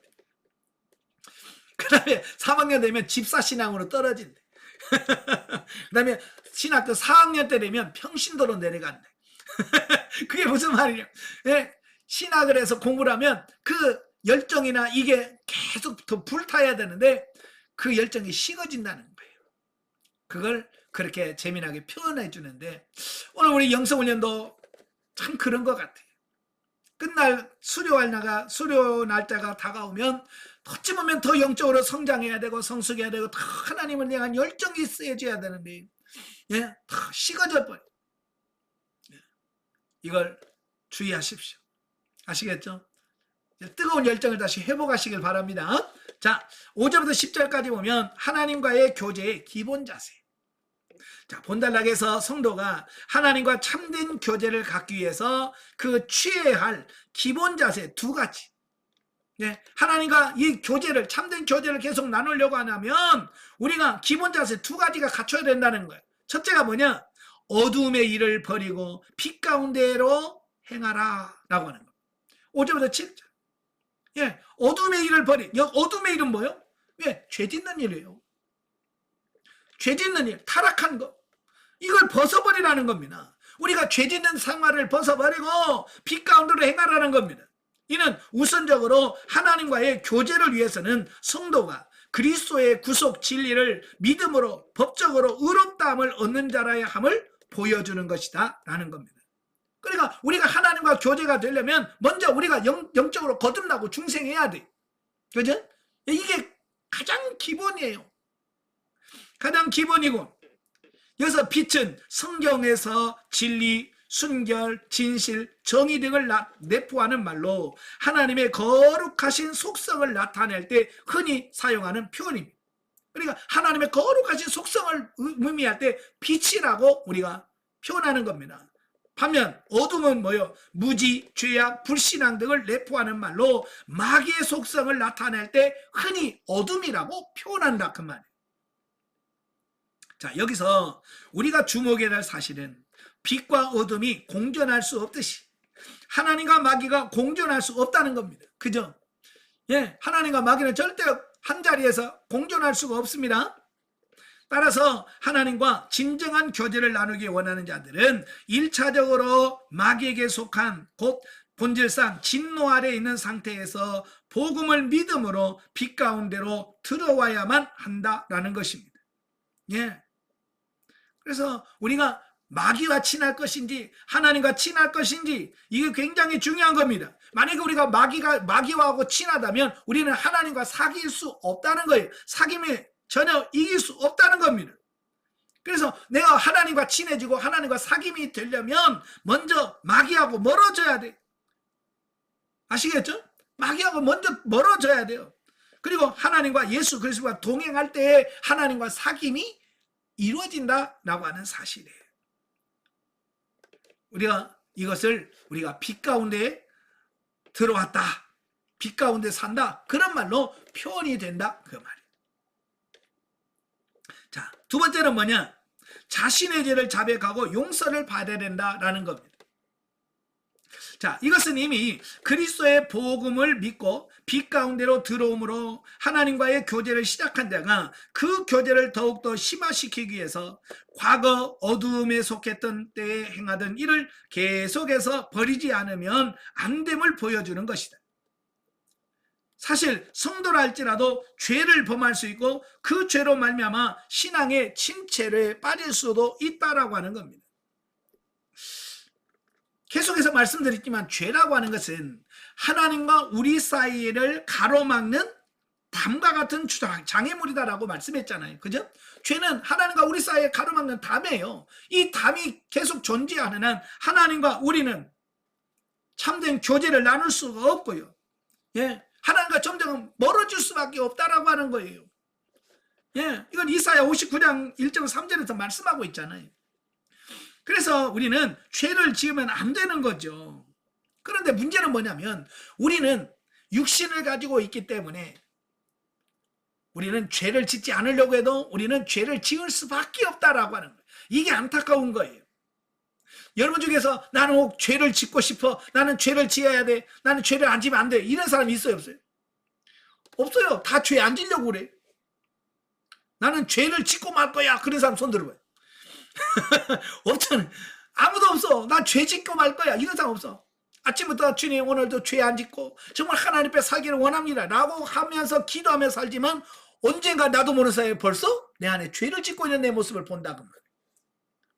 그 다음에 3학년 되면 집사 신앙으로 떨어진대. 그 다음에 신학교 4학년 때 되면 평신도로 내려간대. 그게 무슨 말이냐. 예? 신학을 해서 공부를 하면 그 열정이나 이게 계속 더 불타야 되는데 그 열정이 식어진다는 거예요. 그걸 그렇게 재미나게 표현해 주는데 오늘 우리 영성훈련도 참 그런 것 같아요. 끝날 수료 날짜가 다가오면 어찌 보면 더 영적으로 성장해야 되고 성숙해야 되고 더 하나님을 향한 열정이 있어야 되는데 더 식어져 버려. 이걸 주의하십시오. 아시겠죠? 뜨거운 열정을 다시 회복하시길 바랍니다. 자, 5절부터 10절까지 보면 하나님과의 교제의 기본 자세. 자, 본달락에서 성도가 하나님과 참된 교제를 갖기 위해서 그 취해야 할 기본 자세 두 가지. 하나님과 이 교제를, 참된 교제를 계속 나누려고 하면 우리가 기본 자세 두 가지가 갖춰야 된다는 거예요. 첫째가 뭐냐? 어두움의 일을 버리고 빛 가운데로 행하라 라고 하는 거예요. 5절부터 7절. 어둠의 일을 버리. 어둠의 일은 뭐예요? 죄 짓는 일이에요. 죄 짓는 일, 타락한 거. 이걸 벗어버리라는 겁니다. 우리가 죄 짓는 생활을 벗어버리고 빛 가운데로 행하라는 겁니다. 이는 우선적으로 하나님과의 교제를 위해서는 성도가 그리스도의 구속 진리를 믿음으로 법적으로 의롭다함을 얻는 자라야 함을 보여주는 것이다 라는 겁니다. 그러니까 우리가 하나님과 교제가 되려면 먼저 우리가 영적으로 거듭나고 중생해야 돼. 그죠? 이게 가장 기본이에요. 가장 기본이고, 여기서 빛은 성경에서 진리, 순결, 진실, 정의 등을 내포하는 말로 하나님의 거룩하신 속성을 나타낼 때 흔히 사용하는 표현입니다. 그러니까 하나님의 거룩하신 속성을 의미할 때 빛이라고 우리가 표현하는 겁니다. 반면 어둠은 뭐요? 무지, 죄악, 불신앙 등을 내포하는 말로 마귀의 속성을 나타낼 때 흔히 어둠이라고 표현한다 그 말이에요. 자, 여기서 우리가 주목해야 할 사실은 빛과 어둠이 공존할 수 없듯이 하나님과 마귀가 공존할 수 없다는 겁니다. 그죠? 하나님과 마귀는 절대 한 자리에서 공존할 수가 없습니다. 따라서 하나님과 진정한 교제를 나누기 원하는 자들은 1차적으로 마귀에게 속한 곧 본질상 진노 아래에 있는 상태에서 복음을 믿음으로 빛 가운데로 들어와야만 한다라는 것입니다. 그래서 우리가 마귀와 친할 것인지 하나님과 친할 것인지 이게 굉장히 중요한 겁니다. 만약에 우리가 마귀와하고 친하다면 우리는 하나님과 사귈 수 없다는 거예요. 사귐에 전혀 이길 수 없다는 겁니다. 그래서 내가 하나님과 친해지고 하나님과 사귐이 되려면 먼저 마귀하고 멀어져야 돼. 아시겠죠? 마귀하고 먼저 멀어져야 돼요. 그리고 하나님과 예수 그리스도와 동행할 때에 하나님과 사귐이 이루어진다라고 하는 사실이에요. 우리가 빛 가운데 들어왔다, 빛 가운데 산다, 그런 말로 표현이 된다 그 말이에요. 자, 두 번째는 뭐냐? 자신의 죄를 자백하고 용서를 받아야 된다라는 겁니다. 자, 이것은 이미 그리스도의 복음을 믿고 빛 가운데로 들어옴으로 하나님과의 교제를 시작한 자가 그 교제를 더욱더 심화시키기 위해서 과거 어두움에 속했던 때에 행하던 일을 계속해서 버리지 않으면 안 됨을 보여주는 것이다. 사실 성도라 할지라도 죄를 범할 수 있고 그 죄로 말미암아 신앙의 침체에 빠질 수도 있다라고 하는 겁니다. 계속해서 말씀드렸지만 죄라고 하는 것은 하나님과 우리 사이를 가로막는 담과 같은 장애물이다라고 말씀했잖아요. 그죠? 죄는 하나님과 우리 사이에 가로막는 담이에요. 이 담이 계속 존재하는 한 하나님과 우리는 참된 교제를 나눌 수가 없고요. 하나님과 점점 멀어질 수밖에 없다라고 하는 거예요. 이건 이사야 59장 1절 3절에서 말씀하고 있잖아요. 그래서 우리는 죄를 지으면 안 되는 거죠. 그런데 문제는 뭐냐면 우리는 육신을 가지고 있기 때문에 우리는 죄를 짓지 않으려고 해도 우리는 죄를 지을 수밖에 없다라고 하는 거예요. 이게 안타까운 거예요. 여러분 중에서 나는 혹 죄를 짓고 싶어, 나는 죄를 지어야 돼, 나는 죄를 안 지면 안 돼, 이런 사람이 있어요, 없어요? 없어요. 다 죄 안 지려고 그래. 나는 죄를 짓고 말 거야, 그런 사람 손 들어봐요. 없잖아. 아무도 없어. 난 죄 짓고 말 거야, 이런 사람 없어. 아침부터 주님 오늘도 죄 안 짓고 정말 하나님 앞에 살기를 원합니다 라고 하면서 기도하며 살지만 언젠가 나도 모르는 사이에 벌써 내 안에 죄를 짓고 있는 내 모습을 본다고 말이에요.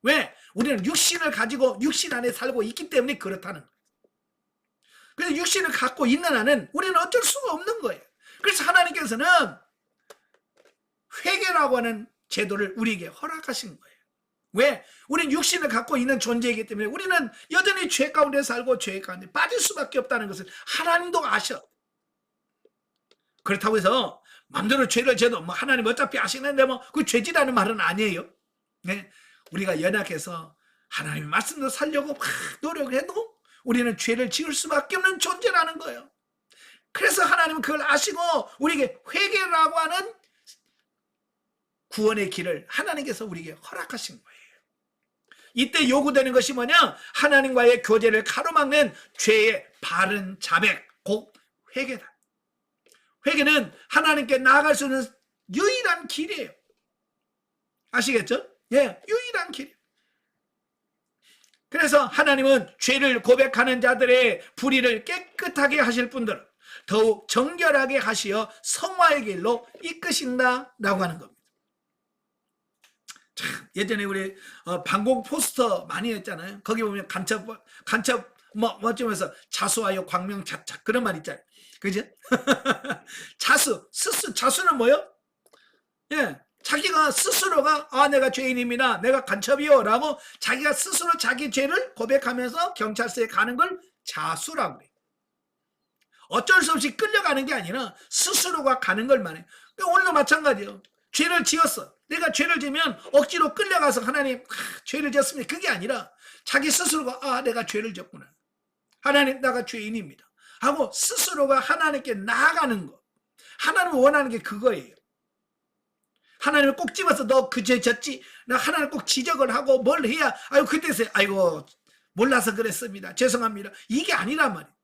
왜? 우리는 육신을 가지고 육신 안에 살고 있기 때문에 그렇다는 거예요. 그래서 육신을 갖고 있는 한은 우리는 어쩔 수가 없는 거예요. 그래서 하나님께서는 회개라고 하는 제도를 우리에게 허락하신 거예요. 왜? 우리는 육신을 갖고 있는 존재이기 때문에 우리는 여전히 죄 가운데 살고 죄 가운데 빠질 수밖에 없다는 것을 하나님도 아셔. 그렇다고 해서 마음대로 죄를 져도 뭐 하나님 어차피 아시는데 뭐 그 죄지라는 말은 아니에요. 네? 우리가 연약해서 하나님의 말씀도 살려고 막 노력을 해도 우리는 죄를 지을 수밖에 없는 존재라는 거예요. 그래서 하나님은 그걸 아시고 우리에게 회개라고 하는 구원의 길을 하나님께서 우리에게 허락하신 거예요. 이때 요구되는 것이 뭐냐? 하나님과의 교제를 가로막는 죄의 바른 자백, 곧 회개다. 회개는 하나님께 나아갈 수 있는 유일한 길이에요. 아시겠죠? 예, 유일한 길. 그래서 하나님은 죄를 고백하는 자들의 불의를 깨끗하게 하실 분들을 더욱 정결하게 하시어 성화의 길로 이끄신다라고 하는 겁니다. 참, 예전에 우리 방공 포스터 많이 했잖아요. 거기 보면 간첩 뭐쯤에서 자수하여 광명 차차 그런 말 있잖아요. 그죠? 자수는 뭐요? 예, 자기가 스스로가 내가 죄인입니다, 내가 간첩이요 라고 자기가 스스로 자기 죄를 고백하면서 경찰서에 가는 걸 자수라고 그래요. 어쩔 수 없이 끌려가는 게 아니라 스스로가 가는 걸 말해요. 오늘도 마찬가지예요. 죄를 지었어. 내가 죄를 지면 억지로 끌려가서 하나님 죄를 지었습니다, 그게 아니라 자기 스스로가 내가 죄를 지었구나, 하나님 내가 죄인입니다 하고 스스로가 하나님께 나아가는 거. 하나님 원하는 게 그거예요. 하나님을 꼭 집어서 너 그 죄 졌지? 나 하나님 꼭 지적을 하고 뭘 해야 그때서 몰라서 그랬습니다, 죄송합니다, 이게 아니란 말이에요.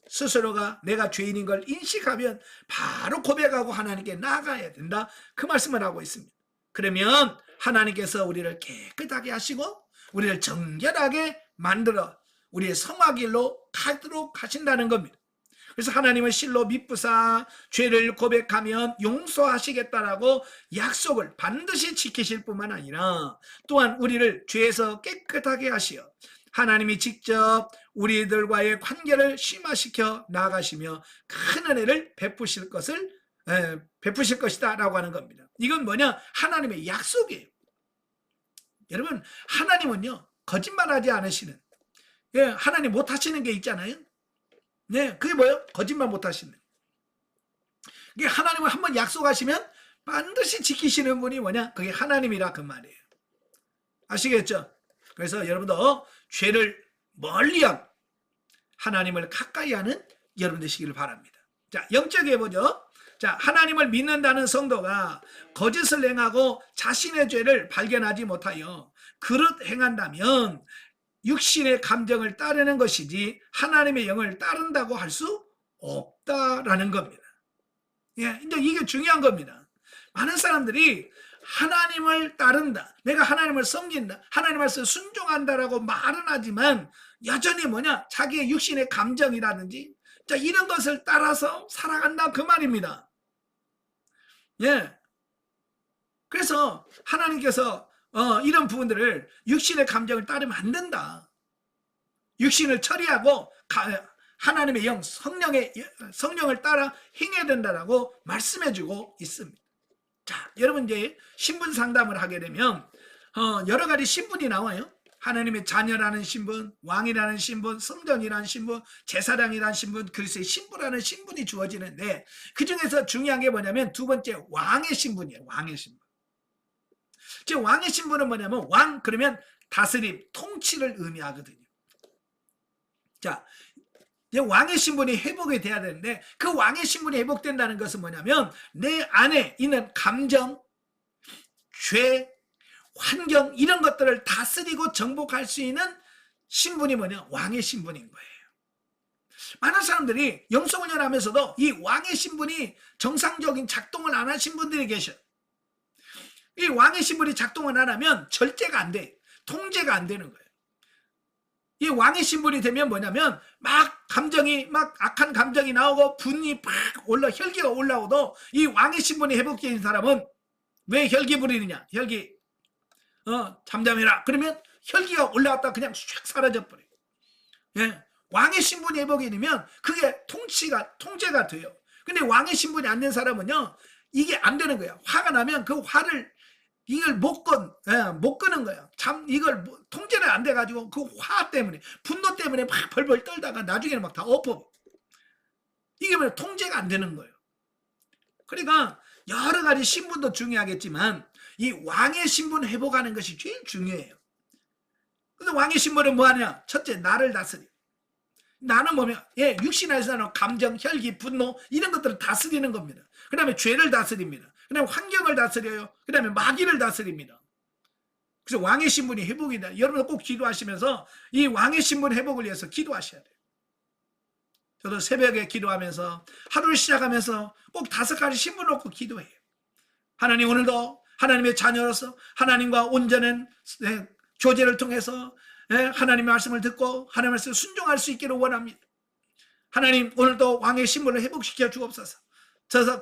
스스로가 내가 죄인인 걸 인식하면 바로 고백하고 하나님께 나아가야 된다, 그 말씀을 하고 있습니다. 그러면 하나님께서 우리를 깨끗하게 하시고 우리를 정결하게 만들어 우리의 성화길로 가도록 하신다는 겁니다. 그래서 하나님은 실로 미쁘사 죄를 고백하면 용서하시겠다라고 약속을 반드시 지키실 뿐만 아니라 또한 우리를 죄에서 깨끗하게 하시어 하나님이 직접 우리들과의 관계를 심화시켜 나아가시며 큰 은혜를 베푸실 것이다 라고 하는 겁니다. 이건 뭐냐? 하나님의 약속이에요. 여러분, 하나님은요 거짓말하지 않으시는, 하나님 못하시는 게 있잖아요. 네, 그게 뭐예요? 거짓말 못하시는. 이게 하나님은 한번 약속하시면 반드시 지키시는 분이 뭐냐? 그게 하나님이라 그 말이에요. 아시겠죠? 그래서 여러분도 죄를 멀리하고 하나님을 가까이 하는 여러분 되시기를 바랍니다. 자, 영적에 보죠. 자, 하나님을 믿는다는 성도가 거짓을 행하고 자신의 죄를 발견하지 못하여 그릇 행한다면 육신의 감정을 따르는 것이지 하나님의 영을 따른다고 할 수 없다라는 겁니다. 예, 이제 이게 중요한 겁니다. 많은 사람들이 하나님을 따른다, 내가 하나님을 섬긴다, 하나님 말씀에 순종한다라고 말은 하지만 여전히 뭐냐? 자기의 육신의 감정이라든지 이런 것을 따라서 살아간다, 그 말입니다. 예. 그래서 하나님께서 이런 부분들을 육신의 감정을 따르면 안 된다. 육신을 처리하고 하나님의 영, 성령을 따라 행해야 된다라고 말씀해주고 있습니다. 자, 여러분 이제 신분 상담을 하게 되면 여러 가지 신분이 나와요. 하나님의 자녀라는 신분, 왕이라는 신분, 성전이라는 신분, 제사장이라는 신분, 그리스도의 신부라는 신분이 주어지는데 그 중에서 중요한 게 뭐냐면 두 번째 왕의 신분이에요. 왕의 신분. 즉 왕의 신분은 뭐냐면 왕 그러면 다스림, 통치를 의미하거든요. 자, 이제 왕의 신분이 회복이 돼야 되는데, 그 왕의 신분이 회복된다는 것은 뭐냐면 내 안에 있는 감정, 죄, 환경 이런 것들을 다스리고 정복할 수 있는 신분이 뭐냐? 왕의 신분인 거예요. 많은 사람들이 영성훈련하면서도 이 왕의 신분이 정상적인 작동을 안 하신 분들이 계셔. 이 왕의 신분이 작동을 안 하면 절제가 안 돼. 통제가 안 되는 거예요. 이 왕의 신분이 되면 뭐냐면 막 감정이 막 악한 감정이 나오고 분이 팍 혈기가 올라오도 이 왕의 신분이 회복된 사람은 왜 혈기 부리느냐? 혈기 잠잠해라. 그러면 혈기가 올라왔다 그냥 쫙 사라져 버려요. 예. 왕의 신분이 회복이 되면 그게 통제가 돼요. 근데 왕의 신분이 안 된 사람은요, 이게 안 되는 거예요. 화가 나면 그 화를 이걸 못 끄는 거예요. 참 이걸 통제는 안 돼가지고 그 화 때문에 분노 때문에 막 벌벌 떨다가 나중에는 막 다 엎어. 이게 뭐냐? 통제가 안 되는 거예요. 그러니까 여러 가지 신분도 중요하겠지만 이 왕의 신분 회복하는 것이 제일 중요해요. 근데 왕의 신분은 뭐 하냐? 첫째, 나를 다스려. 나는 뭐냐? 육신 안에서는 감정, 혈기, 분노 이런 것들을 다스리는 겁니다. 그 다음에 죄를 다스립니다. 그 다음에 환경을 다스려요. 그 다음에 마귀를 다스립니다. 그래서 왕의 신분이 회복이 돼요. 여러분 꼭 기도하시면서 이 왕의 신분 회복을 위해서 기도하셔야 돼요. 저도 새벽에 기도하면서 하루를 시작하면서 꼭 5가지 신분 놓고 기도해요. 하나님, 오늘도 하나님의 자녀로서 하나님과 온전한 교제를 통해서 하나님의 말씀을 듣고 하나님의 말씀을 순종할 수 있기를 원합니다. 하나님, 오늘도 왕의 신분을 회복시켜 주옵소서.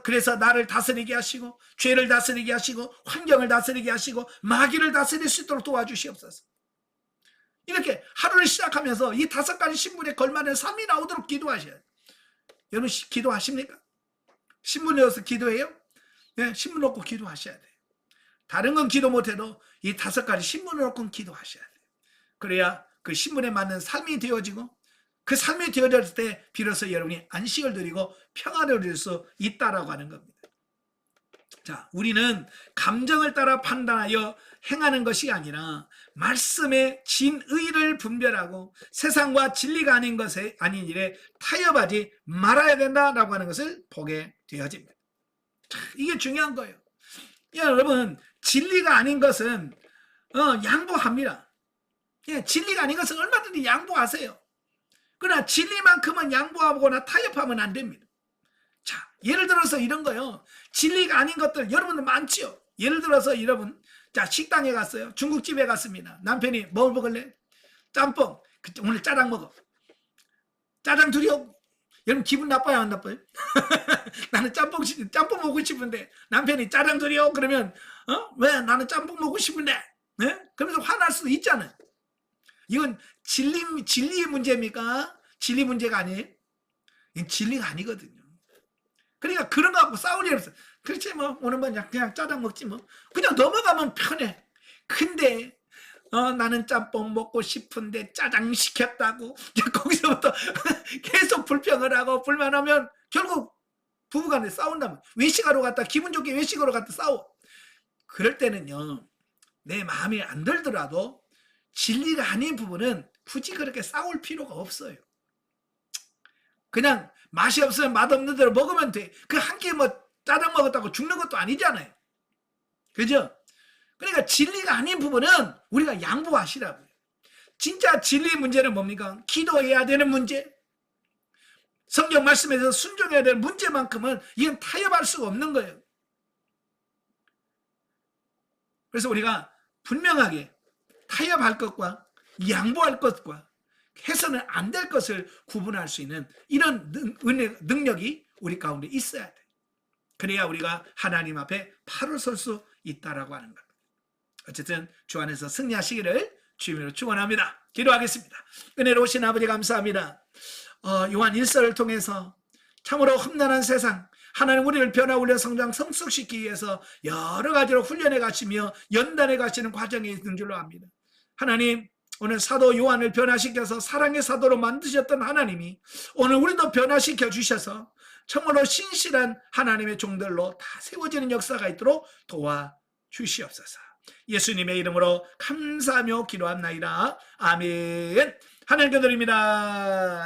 그래서 나를 다스리게 하시고 죄를 다스리게 하시고 환경을 다스리게 하시고 마귀를 다스릴 수 있도록 도와주시옵소서. 이렇게 하루를 시작하면서 이 5가지 신분에 걸맞는 삶이 나오도록 기도하셔야 돼요. 여러분 기도하십니까? 신분 넣어서 기도해요? 네, 신분 놓고 기도하셔야 돼요. 다른 건 기도 못해도 이 5가지 신분을 놓고 기도하셔야 돼요. 그래야 그 신분에 맞는 삶이 되어지고 그 삶이 되어질 때 비로소 여러분이 안식을 누리고 평안을 누릴 수 있다라고 하는 겁니다. 자, 우리는 감정을 따라 판단하여 행하는 것이 아니라 말씀의 진의를 분별하고 세상과 진리가 아닌 것에 아닌 일에 타협하지 말아야 된다라고 하는 것을 보게 되어집니다. 자, 이게 중요한 거예요. 여러분, 진리가 아닌 것은 양보합니다. 진리가 아닌 것은 얼마든지 양보하세요. 그러나 진리만큼은 양보하거나 타협하면 안 됩니다. 자, 예를 들어서 이런 거요. 진리가 아닌 것들 여러분들 많지요. 예를 들어서 여러분, 자, 식당에 갔어요. 중국집에 갔습니다. 남편이 뭘 먹을래? 짬뽕. 오늘 짜장 먹어. 짜장 둘이요. 여러분 기분 나빠요, 안 나빠요? 나는 짬뽕 먹고 싶은데 남편이 짜장 둘이요. 그러면 왜 나는 짬뽕 먹고 싶은데? 네? 그러면서 화날 수도 있잖아요. 이건 진리의 문제입니까? 진리 문제가 아니에요? 이건 진리가 아니거든요. 그러니까 그런 거 갖고 싸우려고 했어. 그렇지 뭐 오늘 그냥 짜장 먹지 뭐. 그냥 넘어가면 편해. 근데 나는 짬뽕 먹고 싶은데 짜장 시켰다고 거기서부터 계속 불평을 하고 불만하면 결국 부부간에 싸운다면 외식하러 갔다 기분 좋게 외식하러 갔다 싸워. 그럴 때는요, 내 마음이 안 들더라도 진리가 아닌 부분은 굳이 그렇게 싸울 필요가 없어요. 그냥 맛이 없으면 맛없는 대로 먹으면 돼. 그 한 끼 뭐 짜장 먹었다고 죽는 것도 아니잖아요. 그죠? 그러니까 진리가 아닌 부분은 우리가 양보하시라고요. 진짜 진리 문제는 뭡니까? 기도해야 되는 문제, 성경 말씀에서 순종해야 되는 문제만큼은 이건 타협할 수가 없는 거예요. 그래서 우리가 분명하게 타협할 것과 양보할 것과 해서는 안 될 것을 구분할 수 있는 이런 능력이 우리 가운데 있어야 돼. 그래야 우리가 하나님 앞에 바로 설 수 있다라고 하는 겁니다. 어쨌든 주 안에서 승리하시기를 주님으로 축원합니다. 기도하겠습니다. 은혜로우신 아버지 감사합니다. 요한 1서를 통해서 참으로 험난한 세상, 하나님 우리를 변화올려 성장 성숙시키기 위해서 여러 가지로 훈련해 가시며 연단해 가시는 과정이 있는 줄로 압니다. 하나님, 오늘 사도 요한을 변화시켜서 사랑의 사도로 만드셨던 하나님이 오늘 우리도 변화시켜 주셔서 정말로 신실한 하나님의 종들로 다 세워지는 역사가 있도록 도와주시옵소서. 예수님의 이름으로 감사하며 기도합나이다. 아멘. 하나님께 드립니다.